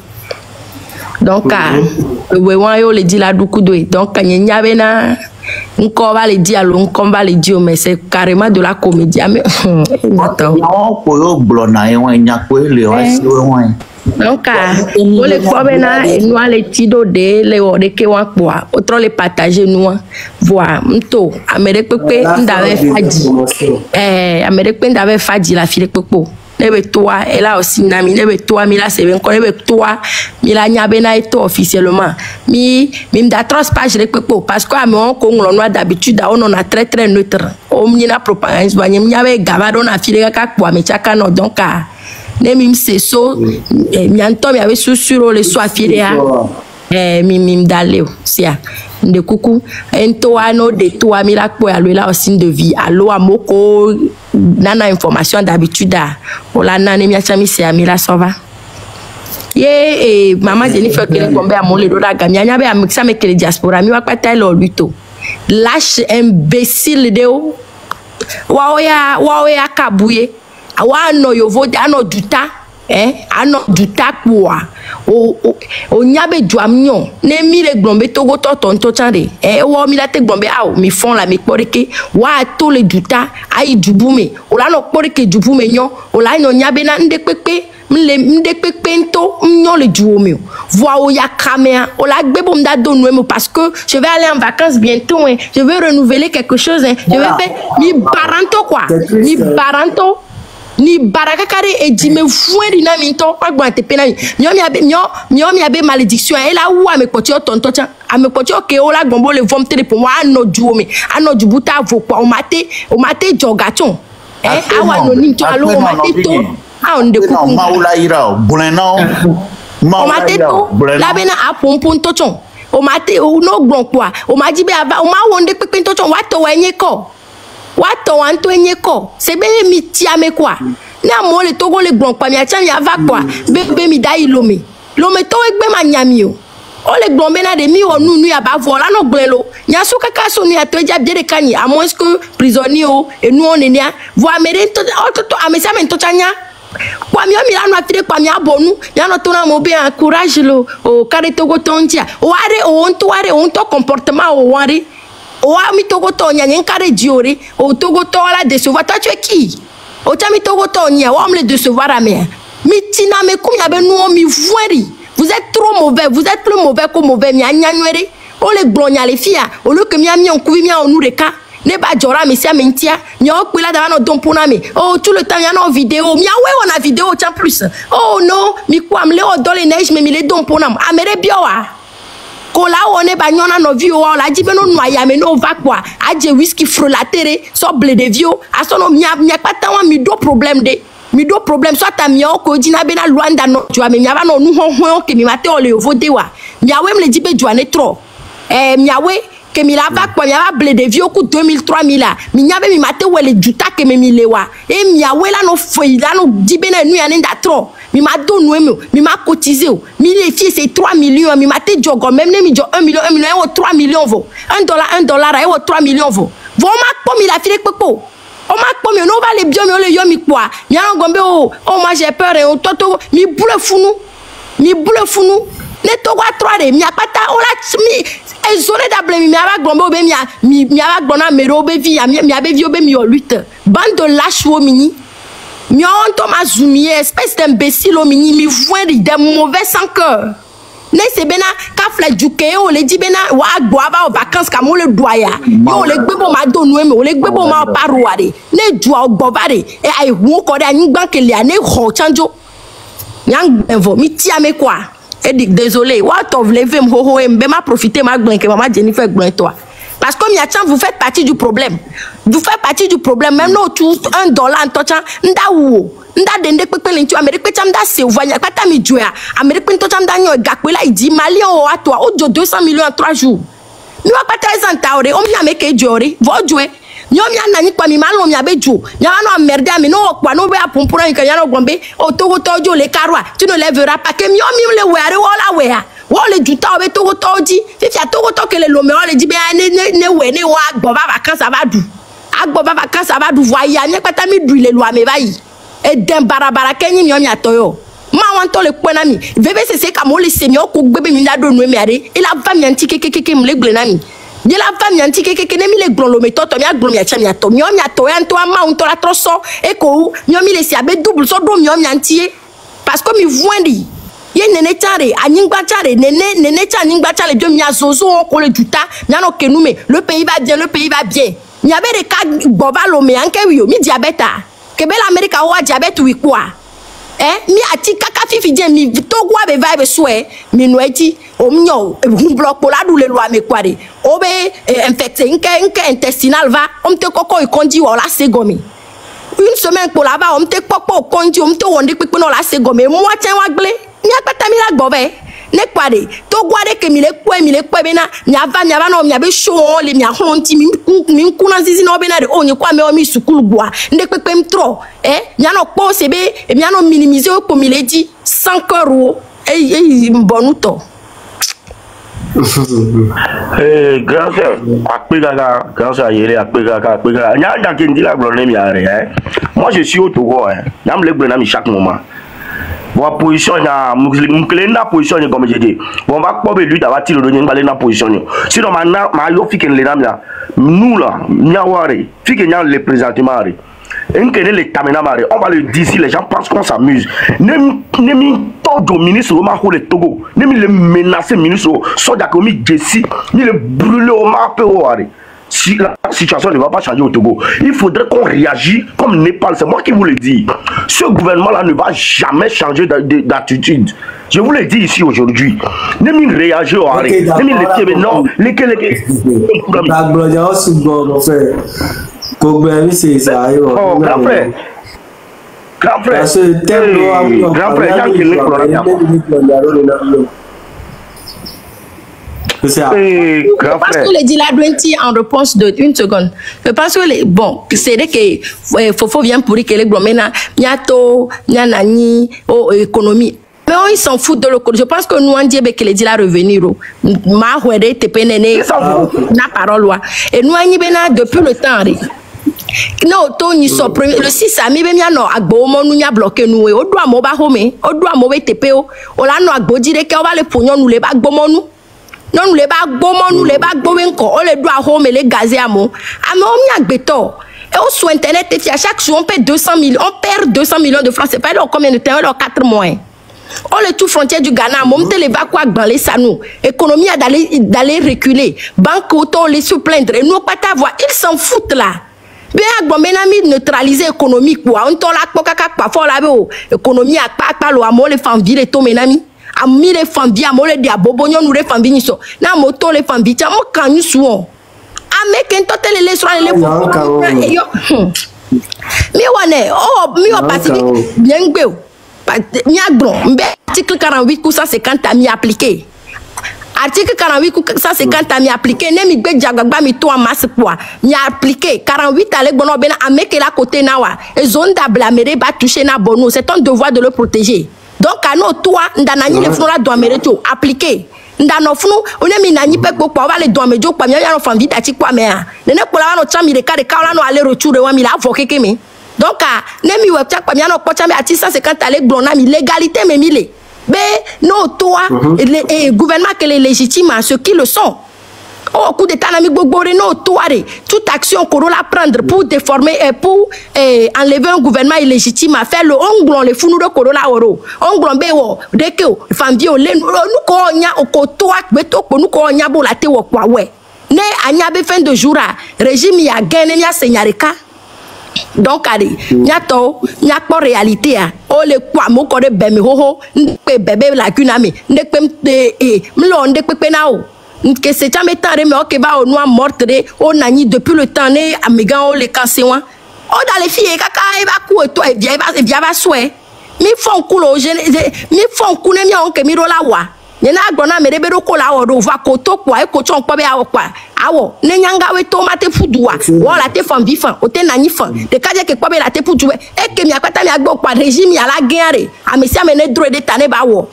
Donc, oui, on le dit là, du coup, donc, il y a bien encore va le dire, on va le dire, mais c'est carrément de la comédie. Mais, attends. Donc, on les croit maintenant, et nous, les tidos de les ordres qui ont quoi, autre les partager, nous, voir, m'to, Amérique, n'avait fait, Amérique, n'avait fait la fille de Popo. Nebe toi, elle a aussi nami, nebe toi, mi la c'est bien, nebe toi, mi la nyabena et toi officiellement. Mi m'datros page de Popo, parce que à mon Congo, noir d'habitude, on en a très neutre. On n'a propagande, n'y avait gavado na file kakwa, mais chaka no donc, ne c'est so, mianto, mi avait sur le soir file, mim d'aller, c'est de coucou, un toano de toi, mi la quoi, là aussi de vie, allo à moko, nana information d'habitude, on la nana, mi a chami, c'est à mi la sova. Et maman Jennifer, qui est tombée à mon ledo, la gamia, n'y avait un mixam avec les diaspora, mi va pas tailler au luto. Lâche imbécile de haut. Waouya kabouye. Awa no yovo, ano duta. Ano duta quoi. O nyabe douamignon. Ne mi le glombe togo tonto chande. Wa mi la te glombe ao. Mi font la mi poreke. Wa to le duta. Aïe dubume. O la no poreke dubume nyon. O la no nyabe na ndepepe. M'depepento m'nyon le duomio. Vois o ya kamea. O la gbebo m'da donouemo parce que je vais aller en vacances bientôt. Je vais renouveler quelque chose. Je vais faire mi baranto quoi. Mi baranto. Ni baraka kare e di me foueri na minto kwa gwante pena mi abe malédiction e la ou ame poti o tonto chan ame poti o ke o la gombo le vomte de pour moi ano duome ano dubuta vo kwa o mate jogachon awa no ni to alo o mate to on de kuku maula ira bulena o mate to la bena a pompon to chon o mate o no gbon kwa o ma jibe aba o ma wonde pepe to chon wa to wenye ko Wato wanto enyeko sebe mi tiame quoi na mo le togo le gbon pa mi acha mi ava quoi bebe mi da ilome lome to egbe ma nyami o le gbon be na de mi onu nu ya ba vola no gblelo nya so kaka so ni ato ja biere kani à moins que prisonnier o et nous on est nia voa mere to amesa men to chanya kwa mi la no afire kwa mi abonu ya no to na mo be encourage lo o kare togo tontia o are on to comportement o wari o mi togo to nya nkare diori o togo to la décevoir toi tu es qui o ta mi togo to nya o me le décevoir à mer mi tina me kum ya be nu mi voiri vous êtes trop mauvais vous êtes plus mauvais que mauvais mi anya nwere o le glonya les filles o le que mi ami on kuvi mi on nous reka ne ba jora mi sia mentia nya o pela da no don pona me oh tout le temps ya no vidéo mi awe on a vidéo tiens plus oh non mi kwa me le o dole neige me mi le don pona amere biowa Kola one banyona no vio la jibe no noya me no va quoi aje whisky frelatere so blé de vio asono mia pata wa mi do problème soit ta mia ko dina be na Luanda no tu me mia ba no nu ho ke mi mate o le vote wa mia we me le jibe joane trop mia we que mi la va quoi mi va blé de vieux coup 2000 3000 là mi nya be mi mate we le juta que mi lewa e mi we la no foi la no dibe na nu ya nda trop mi ma donné mi ma cotisé mi les filles c'est 3 millions mi mate jogo même ne mi jo 1 million et 3 millions vaut $1 et 3 millions vaut ma po mi la fille pepo o ma po mi no va les bien mi le yo mi quoi mi an gombe oh moi j'ai peur et toto mi boule funu ne to wa 3 de mi apata o la mi ezole d'able mi ava gombe obe mi ava gbona mero obe vi mi abe vi obe mi o 8 bande de lâche wo mini mi on to ma zumie espèce d'imbécile au mini mi voin de mauvais sans cœur ne se bena ka fla juke o le di bena wa gbo aba o vacances ka mo le doya yo le gbebo ma donu eme o le gbebo ma paruare ne dua ogbo bare e ai hu ko da yin gban kele ane ho chanjo nyang envo mi ti ame quoi et désolé what of lever ho mbe ma profiter ma gban ke maman Jennifer gban toi parce que miachan vous faites partie du problème même no tu $1 en tocha nda wo nda dende pepe lentu Amérique cham da se voya pata mi joya Amérique to cham da nyo gakwe la idi mali o atwa o jo 200 millions en 3 jours mi wa pata ezantaore o mi ameke jore vo joe nyo mi anani kwa mi malo mi abejo nya no merde ami no kwa no be apumpura nka nya no gombe o togo tojo le karwa tu ne lèveras pas que mi le were wala wea le juta obe togo toji fifi a togo to kele lo me o le di be ne we ne wa agbo ba vacances abadu voya nya pata mi du le lo ame bayi e dem barabara kenyi mi atoyo ma wanto le point nami bébé c'est comme le seigneur ko bébé mi na do no mi ade il a va mi anti keke me le gle nami de la va mi anti keke ne mi le glon lo metoto mi aglon mi acha mi ato mi ato ya nto ma unto la troso e ko mi le si abe double so do mi anti parce que mi voindi ye nene tare anyingba tare nene tare anyingba tare de mi azozo ko le juta mi ano kenume le pays va bien mi abe de ka gbovalo me anke wi o mi diabeta kebe l'Amérique wa diabète wi quoi mi ati kaka fifi je mi togo be vibe soe mi noeti o mnyo bloc pour la doule loi me kware o be infecté nke intestinal va on te koko e kondi wala segomi une semaine pour là-bas on te popo kondi on te wonde pipe no la segomi moi tiens wa gle mi akata mi la gbobe ne kware togo ade ke mi le kwe bena mi ava no mi abe show le mi ahonti mi kuna zizi no bena de onye kwa me o mi sukulu boa nde pepe mtro mi ano po sebe mi ano minimiser pour mi le di 100 euros bonuto grand frère grand frère yele akpega nya da ke ndila blonne mi are moi je suis au Togo nyam le blonne mi chaque moment. Bon, position, na position comme j'ai dit. Bon, on va pas lui d'avoir tiré le donner na position. Sinon, ma yo fiken les dames là. Nous là, nyawari, fiken les présentement. On va le dire si les gens pensent qu'on s'amuse. Nemi todo ministre au Mako le Togo. Nemi le menacer ministre soit d'accord mi Jessi, ni le brûler au Mako au Ari. Si la situation ne va pas changer au Togo, il faudrait qu'on réagisse comme Népal. C'est moi qui vous le dis. Ce gouvernement-là ne va jamais changer d'attitude. Je vous le dis ici aujourd'hui. Ne m'y réagissez au arrêt. Ne m'y laissez non. Oh, grand frère. Grand frère. Grand frère, je pense que les Diladouenti en réponse de une seconde. Je pense que bon, c'est vrai que Fofo vient pour que les Glomena, Niato, Nianani, économie. Mais ils s'en foutent de l'économie. Je pense que nous on dit que les Dilas revenir. Ma ouede te penene na parole et nous on y bena depuis le temps. Non, Tony so premier le 6 ami be miano agbo mo nu nya bloquer nous e o do amo ba home o do amo be tepeo o la no agbo dire ke o ba le ponyo nu le ba gbo mo nu non nous les bas gomo nous les bas gobenko on les doit home les gazé à mon mi agbeto et au sur internet et à chaque jour on perd 200 millions on perd 200 millions de francs c'est pas dans combien de temps dans 4 mois on les tout frontière du Ghana mon les va quoi dans les sanou économie à d'aller reculer banque auto les se plaindre et nous pas t'avoir ils s'en foutent là bien agbo menami neutraliser économie quoi on to la kokaka pas fort là économie à pas lo amo les femmes ville to menami ami les femmes bien mo le dia bobonyo nous les femmes niso na moto les femmes bien mo kan ni suo ameke ntote les soir les mi wane oh mi o parti bien gbe o mi agbon mbe article 48 150 a mi appliqué article 48 150 a mi appliqué ne mi gbe jagba mi to en masse quoi mi appliqué 48 ale gbono bena ameke la côté na wa et zone d'ablamere ba toucher na bono c'est ton devoir de le protéger. Donc, à nous, toi, ndanani les flora doit mériter appliquer. Ndano funu, on est minani pe pour pouvoir les doit me dire quoi, mais y a une femme vite à quoi mais ne ne pour la no chami de carré quand on aller retour de wa mi la avoquer que me. Donc, ne mi web tchak pa mi no ko chami à 150 aller blona mi légalité me mille. Mais non toi, le gouvernement que les légitimes ceux qui le sont. Oh, coup d'état nami gbogbore no toare toute action qu'on doit prendre pour déformer et pour enlever un gouvernement illégitime à faire le onglon les funu de corolla oro onglon bewo deke o fambi o le nous ko nya o ko toa beto ko nous ko nya bo la te wo kwa we ne anya be fin de jour régime ya gene nya senyareka donc allez nyato nya po réalité a o le kwa mo ko de bemi hoho pe bebe la kunami ne pem mlo nde pepe na o que c'est jamais tardé mais ok va au noir morte on a ni depuis le temps né amiga on les cassé on dans les filles kaka et va coup et toi et bien va souhait mi font cool au jeune mi font cool ne mi on que mi rola wa ni na gbona me rebe ko la o do va koto kwa e ko chon kwa be awo kwa awo ne nyanga we tomate fuduwa wala te fam vifan o te nani fan de kaje ke kwa be la te fuduwe e ke mi akata mi agbo kwa régime ya la guerre amesi amene dro de tane ba wo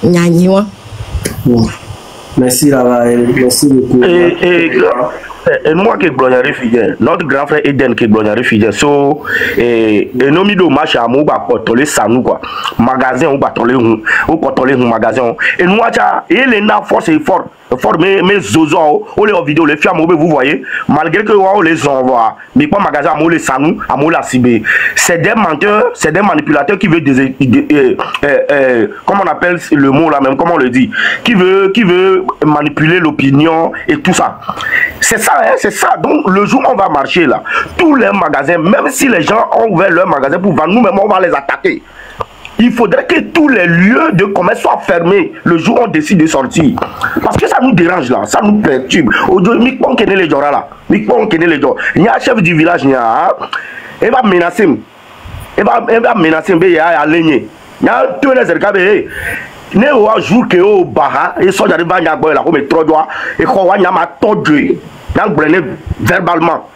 nyanyi wa. Merci, merci beaucoup. Et moi qui est réfugié, notre grand frère Eden qui est réfugié, so et nous mis au marché à moi pour les sanou quoi, magasin ou battre les magasin et nous et les na force et fort mes zozos ou les vidéos les films vous voyez malgré que on les envoie mais pas magasin à les sanou à moi la cible c'est des menteurs, c'est des manipulateurs qui veulent comment on appelle le mot là même, comment on le dit, qui veut manipuler l'opinion et tout ça. C'est ça, hein, c'est ça. Donc le jour où on va marcher là, tous les magasins, même si les gens ont ouvert leur magasin pour vendre, nous-mêmes on va les attaquer. Il faudrait que tous les lieux de commerce soient fermés le jour où on décide de sortir. Parce que ça nous dérange là, ça nous perturbe. Aujourd'hui, les gens là, il y a un chef du village, il va menacer. Il va menacer, il va aller. Il y a tous les ergabés. Ne wa jour que au baha et so jare ba nya gbo la ko me trodoa et ko wa nya ma todu na gbrene verbalement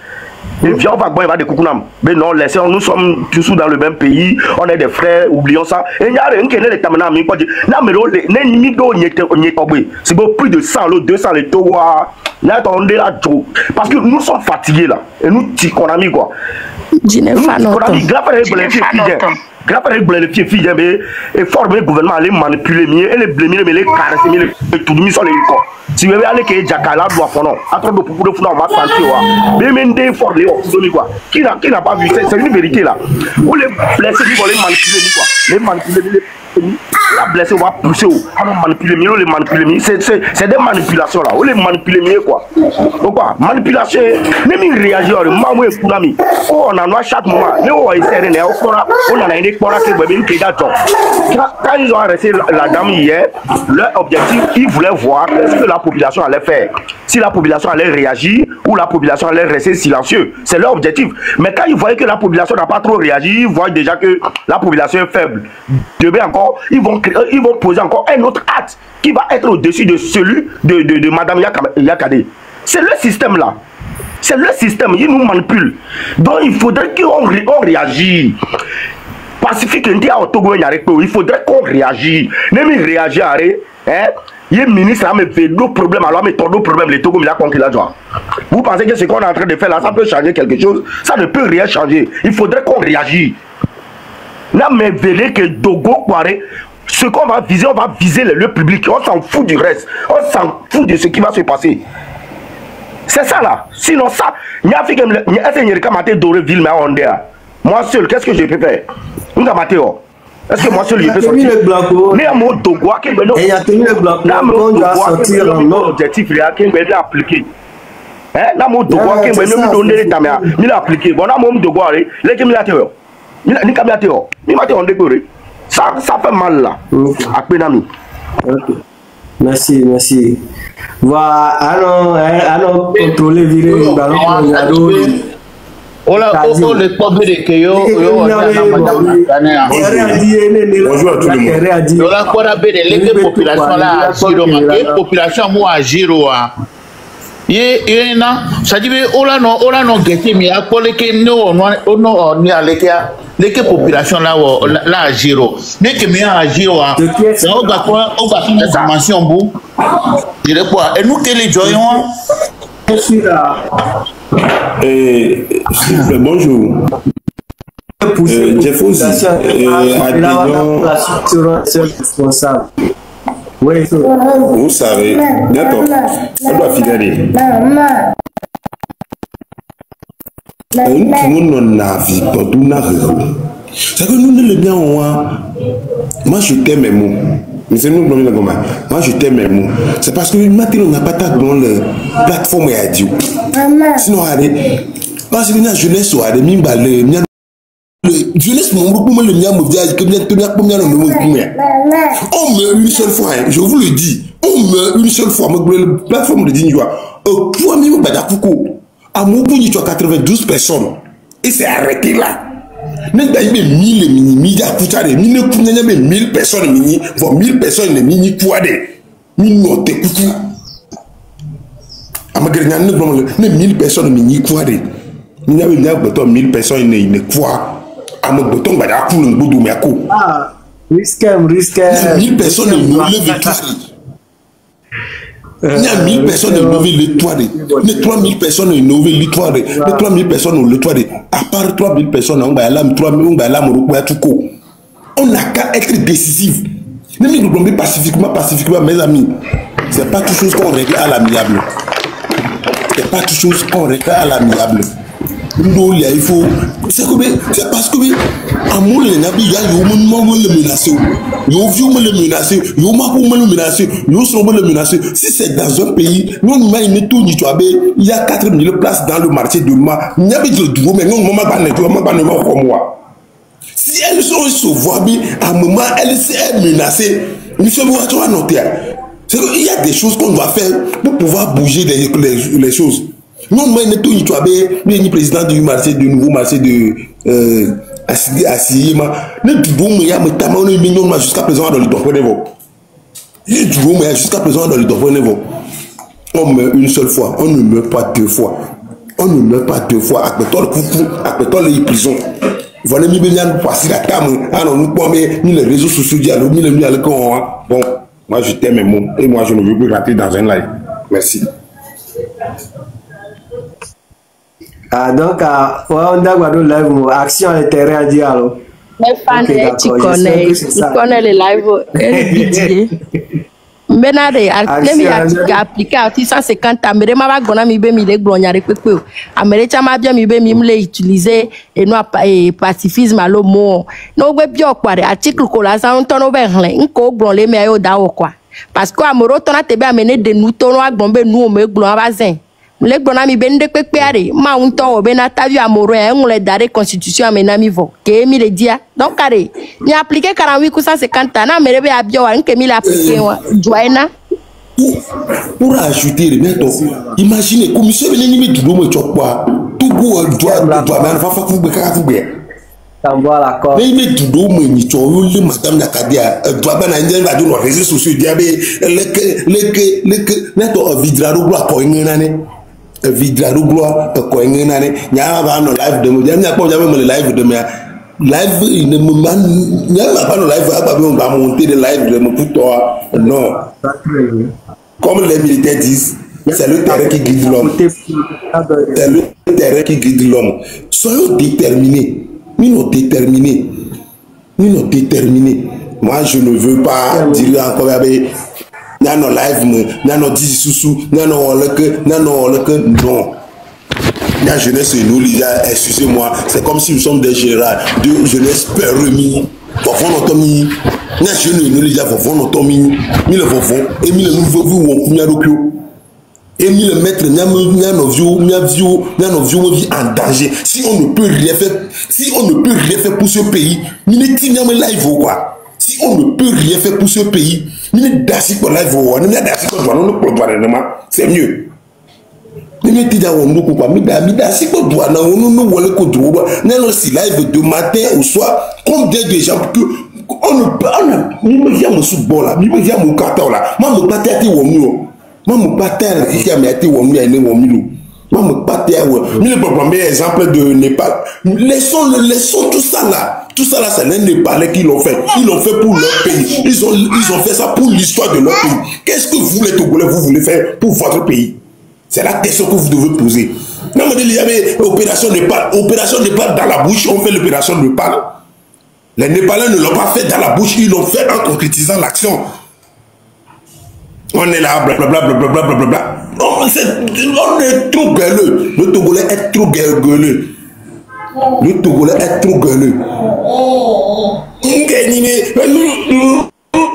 et puis on va gbo va de kukunam mais non laissez nous sommes tous dans le même pays, on est des frères, oublions ça et nya re nkene le tamana mi ko na me lo ne mi do nyete onyetogbe c'est beau plus de 100 le 200 le towa là on est là parce que nous sommes fatigués là et nous qu'on a mis quoi grâce à les pieds filles et former le gouvernement aller manipuler mieux et les blâmer mais les caresser mieux les tout mis sur les corps si vous voulez aller que Jakala doit faire non à trop de pour de fou on va sentir mais même des forts les quoi qui n'a pas vu c'est une vérité là ou les blessés ils vont les manipuler quoi les manipuler la blessé va pousser on va manipuler mieux les manipuler c'est des manipulations là ou les manipuler mieux quoi donc quoi manipulation même réagir maman et Kunami on en a chaque moment on va essayer de on a une quand ils ont arrêté la dame hier, leur objectif, ils voulaient voir ce que la population allait faire. Si la population allait réagir ou la population allait rester silencieuse. C'est leur objectif. Mais quand ils voyaient que la population n'a pas trop réagi, ils voient déjà que la population est faible. Demain encore, ils vont poser encore un autre acte qui va être au-dessus de celui de Madame Yakade. C'est le système là. C'est le système, ils nous manipulent. Donc il faudrait qu'on réagisse. Pacifique, il faudrait qu'on réagisse. Même réagir, hein? Il y a un ministre qui a fait deux problèmes, alors mais deux problèmes, les Togo, il a conquis la joie. Vous pensez que ce qu'on est en train de faire là, ça peut changer quelque chose? Ça ne peut rien changer. Il faudrait qu'on réagisse. Là, mais verrez que Dogo, ce qu'on va viser, on va viser le public. On s'en fout du reste. On s'en fout de ce qui va se passer. C'est ça là. Sinon, ça, il y a moi seul, qu'est-ce que je peux faire? Est-ce que moi seul, je peux sortir? Mais à mon doigt, qui me il y a tenu le bloc. On doit sortir en objectif qui me appliqué. Hein? Là, mon doigt, qui me donne les tamas, il a appliqué. Bon, là, mon doigt, les qui me l'a théo. Il m'a théo. Il m'a théo. Ça fait mal là. À Penami. Merci, merci. Voilà, allons contrôler, virer le ballon. Ola le pauvre de Keyo, bonjour à tout le monde. Ola quoi de population là, population moi à Giro. Ye na, ça dit ola no gete mi akole ke no ni aleka leke population là à Giro. Mais que mi à Giro on va faire information bou. Je quoi et nous que les joyons je suis là. Bonjour. Jeffosi, responsable. Oui, vous savez, d'accord, on doit finir. Tout le monde n'a vu, tout n'a rien. C'est que nous ne le bien moi je t'aime mes mots. Mais c'est nous qui moi je t'aime mes mots. C'est parce que maintenant on n'a pas dans la plateforme et à dire. Sinon, parce que la jeunesse a des mimbalés. Jeunesse, mon groupe, le mien me dit que bien on meurt une seule fois, je vous le dis. On meurt une seule fois. La plateforme de Dignoua. Pour moi, à mon bout, il y a 92 personnes. Et c'est arrêté là. Même dans les 1000 médias, 1000 personnes, 1000 personnes, mini poids note coucou. À ma grande, 1000 personnes, mini poids de. Il y a 1000 personnes, ne quoi. À mon bouton, bah, à le bout de ah, risque. 1000 personnes, ne le Il y a 1000 personnes innové le toit de. Les 3000 personnes innové le toit de. Les 3000 personnes le toit de. À part 3000 personnes, on va on n'a qu'à être décisif. Même nous sommes pacifiquement, mes amis. C'est pas toute chose qu'on règle à l'amiable. C'est pas toute chose qu'on règle à l'amiable. Il faut. C'est parce que amour les nabis, il y a le menacé. Il y a le menacé. Il y a le menacé. Le menacé. Si c'est dans un pays, nous il y a 4000 places dans le marché de l'humain. Il y a des gens mais nous comme moi. Si elles sont sauvables, à un moment, elles sont menacées. Nous sommes à noter. Il y a des choses qu'on doit faire pour pouvoir bouger les choses. Non, mais nous sommes le président du marché, du nouveau marché de Assiyema. Nous devons jusqu'à présent dans le temps. Jusqu'à présent dans le temps. On meurt une seule fois, on ne meurt pas deux fois. On ne meurt pas deux fois. Après les prisons. Voilà, nous venons passer la cam. Alors, nous pouvons mettre les réseaux sociaux. Bon, moi je t'aime mes mots. Et moi je ne veux plus rentrer dans un live. Merci. Ah, donc, on a le live, action à terrain à dire alors. Les fans, tu connais les lives. Benade, appliqué à 650 amere ma gona mi be mi le glonyare pepe amere chama bia mi be mi le utiliser et no pacifisme alo mo no gbe bi opare article ko la san ton no be hlen nko glon le mi ayo dawo kwa parce que amoro ton ate be amene de nu ton agbon be nu o me glon abazen le glona mi be nde pepe are ma un ton o be na tavi amoro e nle dare constitution amena mi vo ke mi le dia donc are ni appliquer 48 na mere be abio wa nke mi la appliquer wa joina pour ajouter le méthode imaginez comme monsieur venu me tout mo chokwa tout go doit na fa fu be ka fu be tamboa la corde mais me tout do mo ni cho yo le madame Nakadia doit ba na nje ba do no réseaux sociaux dia be le méthode vidraro glo ko ngena ne vidraro glo ko ngena ne nya ba no live de mo dia nya ko ja me live de me live il ne me pas le live on va monter des lives de mon toi non comme les militaires disent c'est le terrain qui guide l'homme c'est le terrain qui guide l'homme soyons déterminés nous déterminés moi je ne veux pas dire encore avec non live non 10 sous non la jeunesse nous excusez-moi c'est comme si nous sommes des généraux de jeunesse permis pour l'autonomie la jeunesse nous les avons pour l'autonomie mais le vont et mais le nouveau vous et mais le maître en danger si on ne peut rien faire pour ce pays nous ne tiens pas live quoi si on ne peut rien faire pour ce pays nous ne d'assis pour live c'est mieux. Mais tu si live de matin au soir, combien de gens que on ne parle, me vient mon sous-bon là, me vient mon carton là, moi me pâté à tes womio, moi me pâté à qui a mis à tes womio et les womio, moi me pâté à womio. Mais le premier exemple de Népal, laissons tout ça là, c'est les Népalais qui l'ont fait, ils l'ont fait pour leur pays, ils ont fait ça pour l'histoire de leur pays. Qu'est-ce que vous les Togolais vous voulez faire pour votre pays? C'est la question que vous devez poser. Non, mais il y avait opération Népal dans la bouche, on fait l'opération Népal. Les Népalais ne l'ont pas fait dans la bouche, ils l'ont fait en concrétisant l'action. On est là, blablabla. On est trop gueuleux. Le Togolais est trop gueuleux.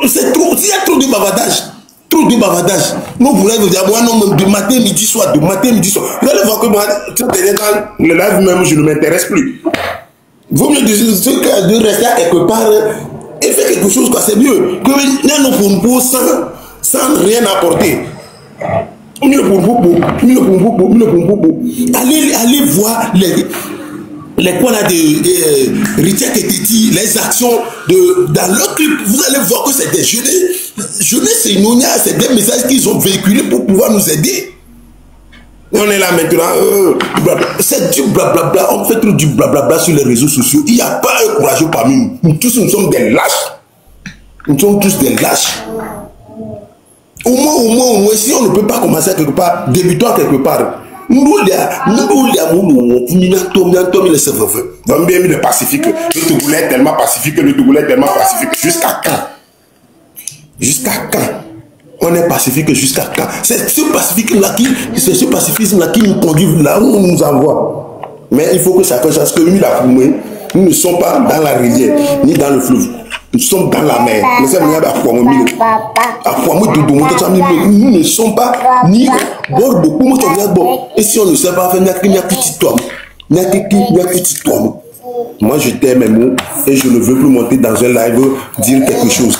C'est trop, il y a trop de bavardage. Nous voulons vous dire, moi, non, de matin, midi, soir. Vous allez voir que moi, dans le live même, je ne m'intéresse plus. Vaut mieux de rester quelque part et faire quelque chose, quoi. C'est mieux que nous sans rien apporter. Allez voir les quoi là de Richard Keteti, les actions dans leur clip, vous allez voir que c'est des jeunesse c'est une c'est des messages qu'ils ont véhiculés pour pouvoir nous aider. Et on est là maintenant, c'est du blablabla, on fait trop du blablabla sur les réseaux sociaux. Il n'y a pas un courageux parmi nous. Nous tous, nous sommes des lâches. Nous sommes tous des lâches. Au moins, si on ne peut pas commencer quelque part, débutons quelque part. Le Pacifique, le Togolais est tellement pacifique, Jusqu'à quand? Jusqu'à quand? On est pacifique jusqu'à quand? C'est ce pacifique-là c'est ce pacifisme-là qui nous conduit là où on nous envoie. Mais il faut que chacun sache que nous ne sommes pas dans la rivière, ni dans le fleuve. Nous sommes dans la mer. Nous ne sommes pas ni bord de comment tu regardes bon. Et si on ne sait pas faire, il n'y a petit toi. Moi je t'aime mes mots et je ne veux plus monter dans un live dire quelque chose.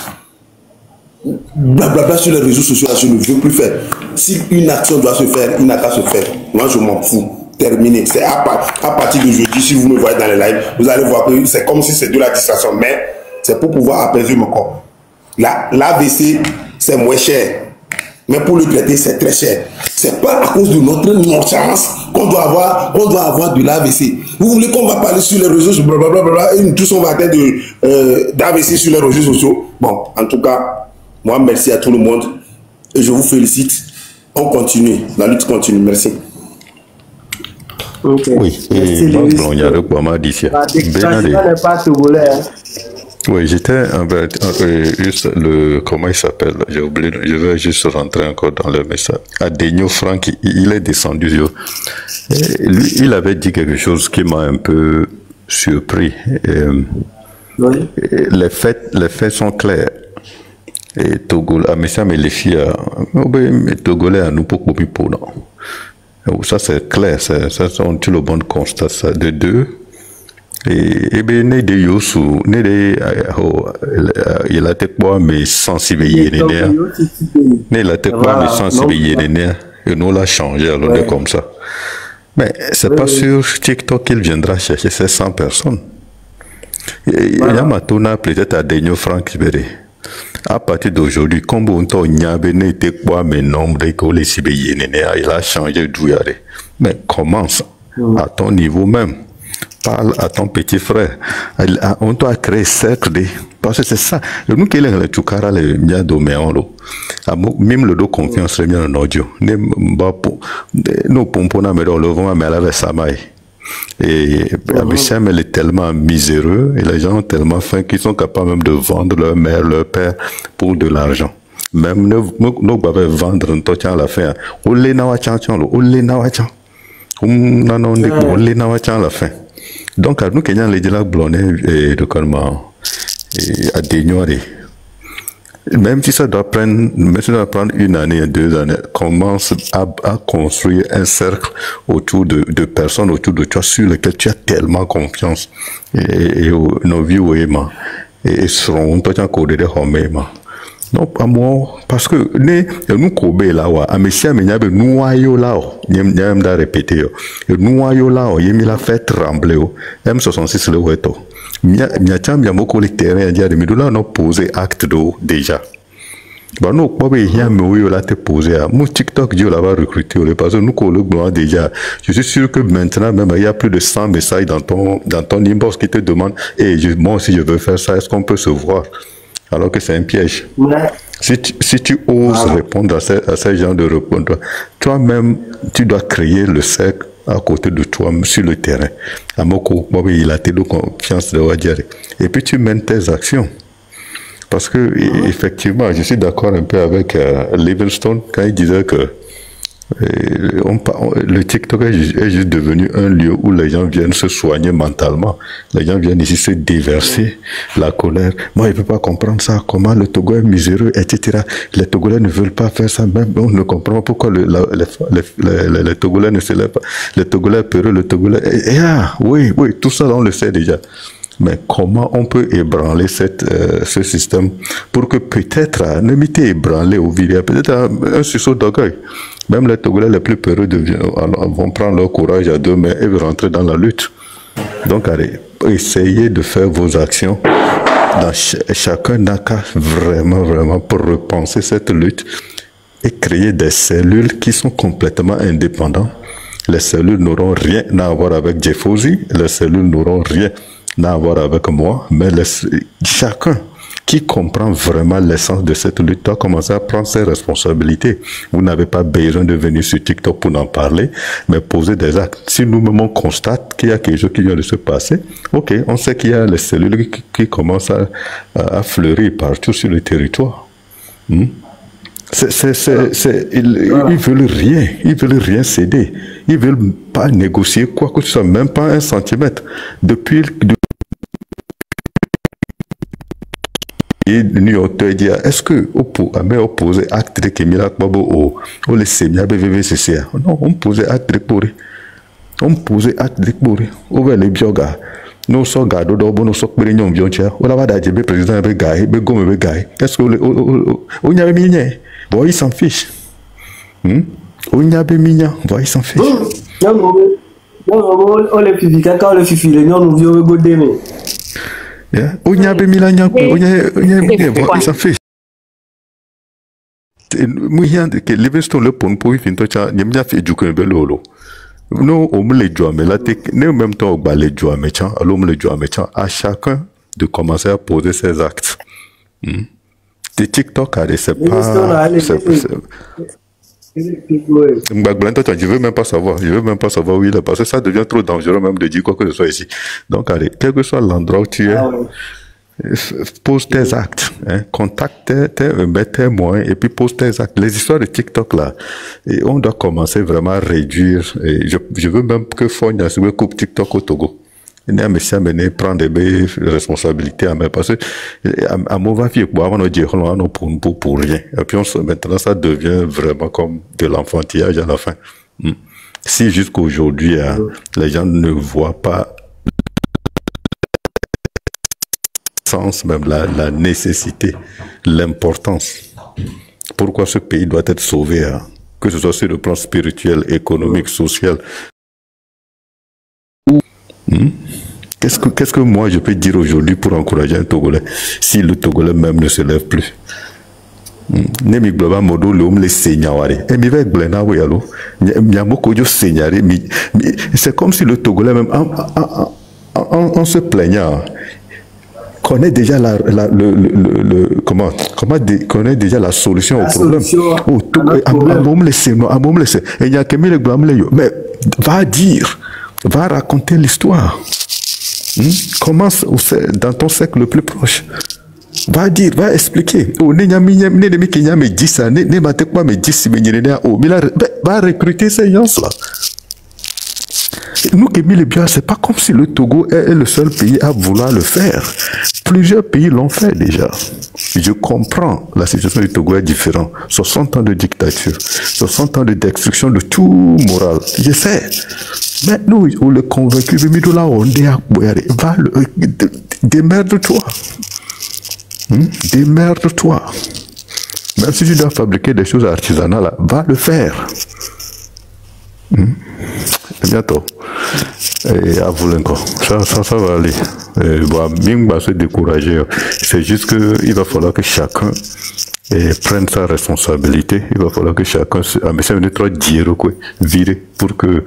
Blablabla sur les réseaux sociaux, je ne veux plus faire. Si une action doit se faire, il n'a qu'à se faire. Moi je m'en fous. Terminé. C'est à partir d'aujourd'hui, si vous me voyez dans les lives, vous allez voir que c'est comme si c'est de la distraction. Mais c'est pour pouvoir apaiser mon corps. L'AVC, c'est moins cher. Mais pour le traiter, c'est très cher. C'est pas à cause de notre nonchalance qu'on doit avoir de l'AVC. Vous voulez qu'on va parler sur les réseaux sociaux, blablabla, et nous tous on va atteindre d'AVC sur les réseaux sociaux. Bon, en tout cas, moi, merci à tout le monde. Et je vous félicite. On continue. La lutte continue. Merci. Okay. Oui, et donc, il y a le Bama d'ici. Oui, j'étais juste comment il s'appelle, j'ai oublié, je vais juste rentrer encore dans le message. Adegno Frank, il est descendu. Et lui, il avait dit quelque chose qui m'a un peu surpris. Oui. Les faits sont clairs. Et Togolais, mais les filles, Togolais à nous pour non. Ça c'est clair, ça tout le monde constate ça. De deux, et bien né de Yosu, né de il a été quoi mais sensibiliser né il a été quoi mais sensibiliser et nous l'a changé alors de comme ça. Mais c'est pas sur TikTok qu'il viendra chercher ces 100 personnes. Il y a maintenant peut-être à Daniel Frank Berry. À partir d'aujourd'hui, comme on t'a il a changé d'ouïare. Mais commence à ton niveau même. Parle à ton petit frère. On doit créer cercle de. Parce que c'est ça. Nous qui sommes les Tchoukara, les bien doméons, même le dos confiance, les bien en audio. Nous pompons à le vent, mais elle avait sa maille. Et Abissam, elle est tellement miséreux et les gens ont tellement faim qu'ils sont capables même de vendre leur mère, leur père pour de l'argent. Même nous pouvons vendre un total à la fin. On les n'a pas à la fin. Donc, à nous, Kenyan, les gens blonnés et de comment à déignorer. Même si ça doit prendre, une année, 2 années, commence à construire un cercle autour de personnes autour de toi sur lesquelles tu as tellement confiance. Et nos vies, oui, et seront toi, tu as codé des hommes, non, pas moi, parce que nous, Kobe là, Amécia, mais nous, aïe là, n'aime pas répéter, nous, aïe là, il a fait trembler, M66 le weto. Miacham Yamoko les terrains de Midula n'ont posé acte d'eau déjà. Bah non, pas bien, mais oui, là, t'es posé à mon TikTok, Dieu l'a recruté, parce que nous, le blanc déjà. Je suis sûr que maintenant, même, il y a plus de 100 messages dans ton inbox qui te demandent, et moi aussi, je veux faire ça, est-ce qu'on peut se voir? Alors que c'est un piège. Ouais. Si tu oses répondre à ces gens de répondre, toi-même, tu dois créer le cercle à côté de toi, sur le terrain. Amoko, il a de confiance de Wadjari. Et puis tu mènes tes actions. Parce que, effectivement, je suis d'accord un peu avec Livingstone quand il disait que le TikTok est juste devenu un lieu où les gens viennent se soigner mentalement. Les gens viennent ici se déverser la colère. Moi, je ne peux pas comprendre ça. Comment le Togo est miséreux, etc. Les Togolais ne veulent pas faire ça. Même on ne comprend pas pourquoi les Togolais ne se lèvent pas. Les Togolais peureux, le Togolais... oui, tout ça, on le sait déjà. Mais comment on peut ébranler ce système pour que peut-être, ne m'était ébranlé au vide, peut-être un sursaut d'orgueil. Même les Togolais les plus peureux vont prendre leur courage à deux mains et rentrer dans la lutte. Donc, allez, essayez de faire vos actions. Chacun n'a qu'à vraiment pour repenser cette lutte et créer des cellules qui sont complètement indépendantes. Les cellules n'auront rien à voir avec Jeffosi, les cellules n'auront rien à voir avec moi, mais chacun qui comprend vraiment l'essence de cette lutte doit commencer à prendre ses responsabilités. Vous n'avez pas besoin de venir sur TikTok pour en parler, mais poser des actes. Si nous-mêmes on constate qu'il y a quelque chose qui vient de se passer, ok, on sait qu'il y a les cellules qui commencent à fleurir partout sur le territoire. Ils veulent rien céder. Ils veulent pas négocier quoi que ce soit, même pas un centimètre. Depuis New York te dit, est-ce que opposé acte de Kemila Kwabo ou les Semia BVVCC? Non, on posait acte de Kori. On posait acte de Kori. Où est les biogas? Nous sommes gardés d'où nous sommes réunions bionchers. On a pas d'adjé, le président est gay, le gomme est gay. Est-ce que on y avait mis? Bon, il s'en fiche. On y avait mis, bon, il s'en fiche. On les fifi, quand on les fifi, les gens nous viennent au godé. On y avait mis la niaque, on y avait mis, bon, il s'en fiche. Mouillard, que Livingstone le pont pour y finir, n'y a pas fait du coup un bel lolo. Nous, on me les joue, mais là, nous, en même temps, on les joue, mais tiens, alors on me les joue, mais tiens, à chacun de commencer à poser ses actes. Des TikTok, c'est pas. Je veux même pas savoir. Je veux même pas savoir où il est, parce que ça devient trop dangereux même de dire quoi que ce soit ici. Donc, allez, quel que soit l'endroit où tu es, pose tes actes, contacte tes moyens et puis pose tes actes. Les histoires de TikTok là, et on doit commencer vraiment à réduire. Et je veux même que Fonia se coupe TikTok au Togo. Il prendre des responsabilités à main, parce que à mauvais fille pour pour rien. Et puis maintenant ça devient vraiment comme de l'enfantillage à la fin. Si jusqu'aujourd'hui les gens ne voient pas sens, même la nécessité, l'importance. Pourquoi ce pays doit être sauvé, que ce soit sur le plan spirituel, économique, social. Qu'est-ce que moi je peux dire aujourd'hui pour encourager un Togolais si le Togolais même ne se lève plus? Nemi globa modo le les seignaware. Et mi va glena we allo. Nyamoko jo seignare. C'est comme si le Togolais même en se plaignant connaît déjà connaît déjà la solution au problème. Mais va raconter l'histoire. Commence dans ton cercle le plus proche. Va dire, va expliquer. Va recruter ces gens-là. Nous qui les biens, c'est pas comme si le Togo est le seul pays à vouloir le faire. Plusieurs pays l'ont fait déjà. Je comprends, la situation du Togo est différente. 60 ans de dictature, 60 ans de destruction de tout moral. Je sais. Mais nous, on le convaincu, va démerde-toi. Démerde-toi. Même si tu dois fabriquer des choses artisanales, va le faire. Bientôt. Et à vous encore. Ça va aller. Bing va se décourager. C'est juste qu'il va falloir que chacun prenne sa responsabilité. Il va falloir que chacun virer pour que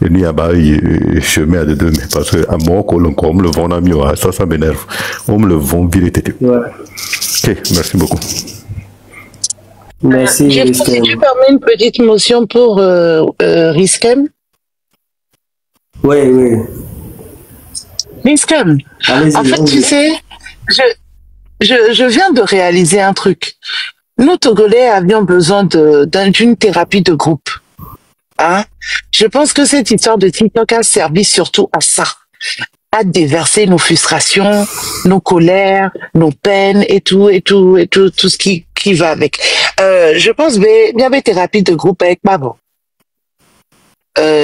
il n'y a pas chemin à deux. Parce que à moi, on me le vend à mieux. Ça m'énerve. On me le vend virer. Ok, merci beaucoup. Merci. Si tu permets une petite motion pour Riskem. Oui. Riskem. En fait, tu sais, je viens de réaliser un truc. Nous, Togolais, avions besoin d'une thérapie de groupe. Je pense que cette histoire de TikTok a servi surtout à ça. À déverser nos frustrations, nos colères, nos peines et tout ce qui va avec. Je pense qu'il y avait thérapie de groupe avec Mabo.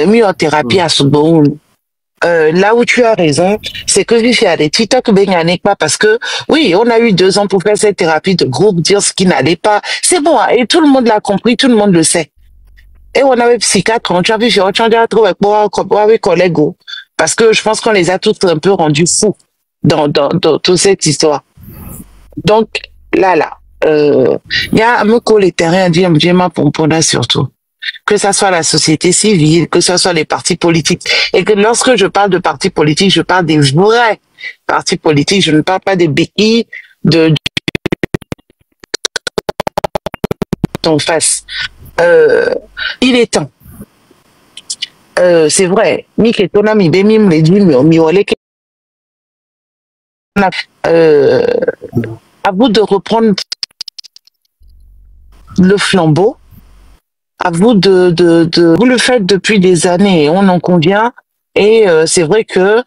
Mieux en thérapie à Soubou. Là où tu as raison, c'est que il y a des TikTok parce que oui, on a eu 2 ans pour faire cette thérapie de groupe, dire ce qui n'allait pas. C'est bon, et tout le monde l'a compris, tout le monde le sait. Et on avait psychiatre, on a vu, avec collègues. Parce que je pense qu'on les a tous un peu rendus fous dans toute cette histoire. Donc, là, il y a un peu les terrains pour surtout. Que ça soit la société civile, que ce soit les partis politiques. Et que lorsque je parle de partis politiques, je parle des vrais partis politiques. Je ne parle pas des béquilles en face. Il est temps. C'est vrai. À vous de reprendre le flambeau. À vous vous le faites depuis des années, on en convient. Et c'est vrai que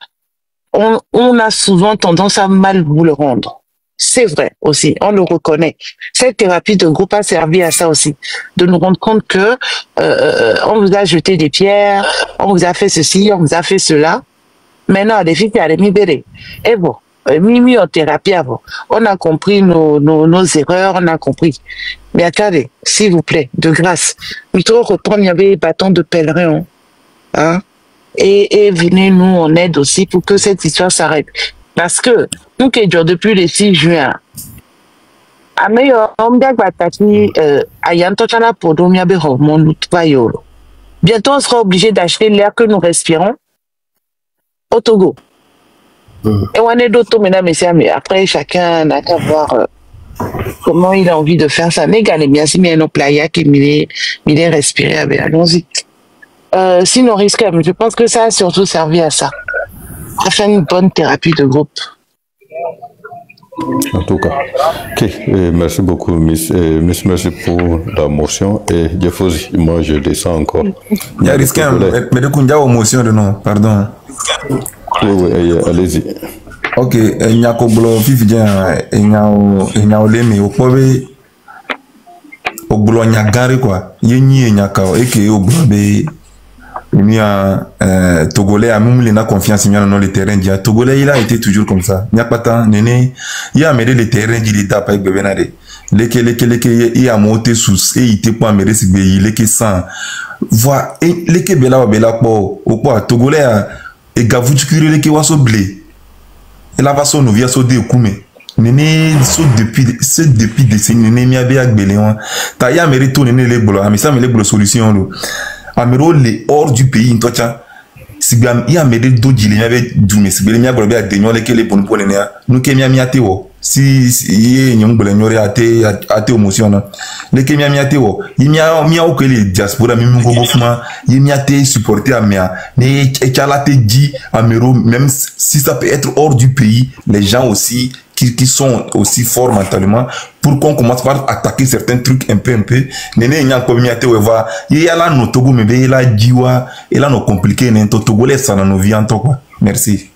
on a souvent tendance à mal vous le rendre. C'est vrai aussi, on le reconnaît. Cette thérapie de groupe a servi à ça aussi, de nous rendre compte que on vous a jeté des pierres, on vous a fait ceci, on vous a fait cela. Maintenant, les filles qui allaient m'ibérer. Et bon, Mimi en thérapie avant. On a compris nos erreurs, on a compris. Mais attendez, s'il vous plaît, de grâce, il faut reprendre, il y avait des bâtons de pèlerin, hein, et venez nous en aide aussi pour que cette histoire s'arrête. Parce que, nous qui durons depuis le 6 juin, bientôt on sera obligé d'acheter l'air que nous respirons au Togo. Et on est d'autres, mesdames et messieurs, mais après, chacun n'a qu'à voir comment il a envie de faire ça. Mais gagnez bien, si il y a playa qui m'est respiré, allons-y. Sinon, risque, je pense que ça a surtout servi à ça. À faire une bonne thérapie de groupe. En tout cas, ok, merci beaucoup, Miss. Merci pour la motion. Et Jeffosi, moi je descends encore. Il y a risque, mais de quoi motion de non, pardon. Oui, allez-y. Ok, il y a un vivien, il y a un lémé, au pauvre, au boulot, il y a garé quoi. Il y a un cao, et qui au boulot, il y a Togolais a même la confiance dans le terrain. Togolais, il a été toujours comme ça. Il n'y a pas tant, néné, il a amené le terrain, il est tapé avec Bebenade. Il a monté sous, et il était pas amené, il est sans. Voilà, et les Bela, pour, au quoi, Togolais a, et Gavouchkure, les Kewaso blé. Et la façon, nous vient sauter au Koumé. Néné, c'est depuis décennies, néné, mi a bien Beléon. T'as y a mérité, néné, les bolos, mais ça, mais les bolos solutions, Amero les hors du pays in tocha sibam ya mede do jili yabe dume sibele nya golobe ade nyole kele pon pon ne nu ke mia miate wo si ye nyong bele nyore ate emotion le ke mia miate wo mia o kele diaspora mi ngo bofuma ye miate supporter amia ne echalate di Amero même si ça peut être hors du pays les gens aussi qui sont aussi forts mentalement pour qu'on commence par attaquer certains trucs un peu néné nya ko miate we va y a là no Togo me be la jiwa et là no compliqué ne to Togo les ça no vie en quoi merci.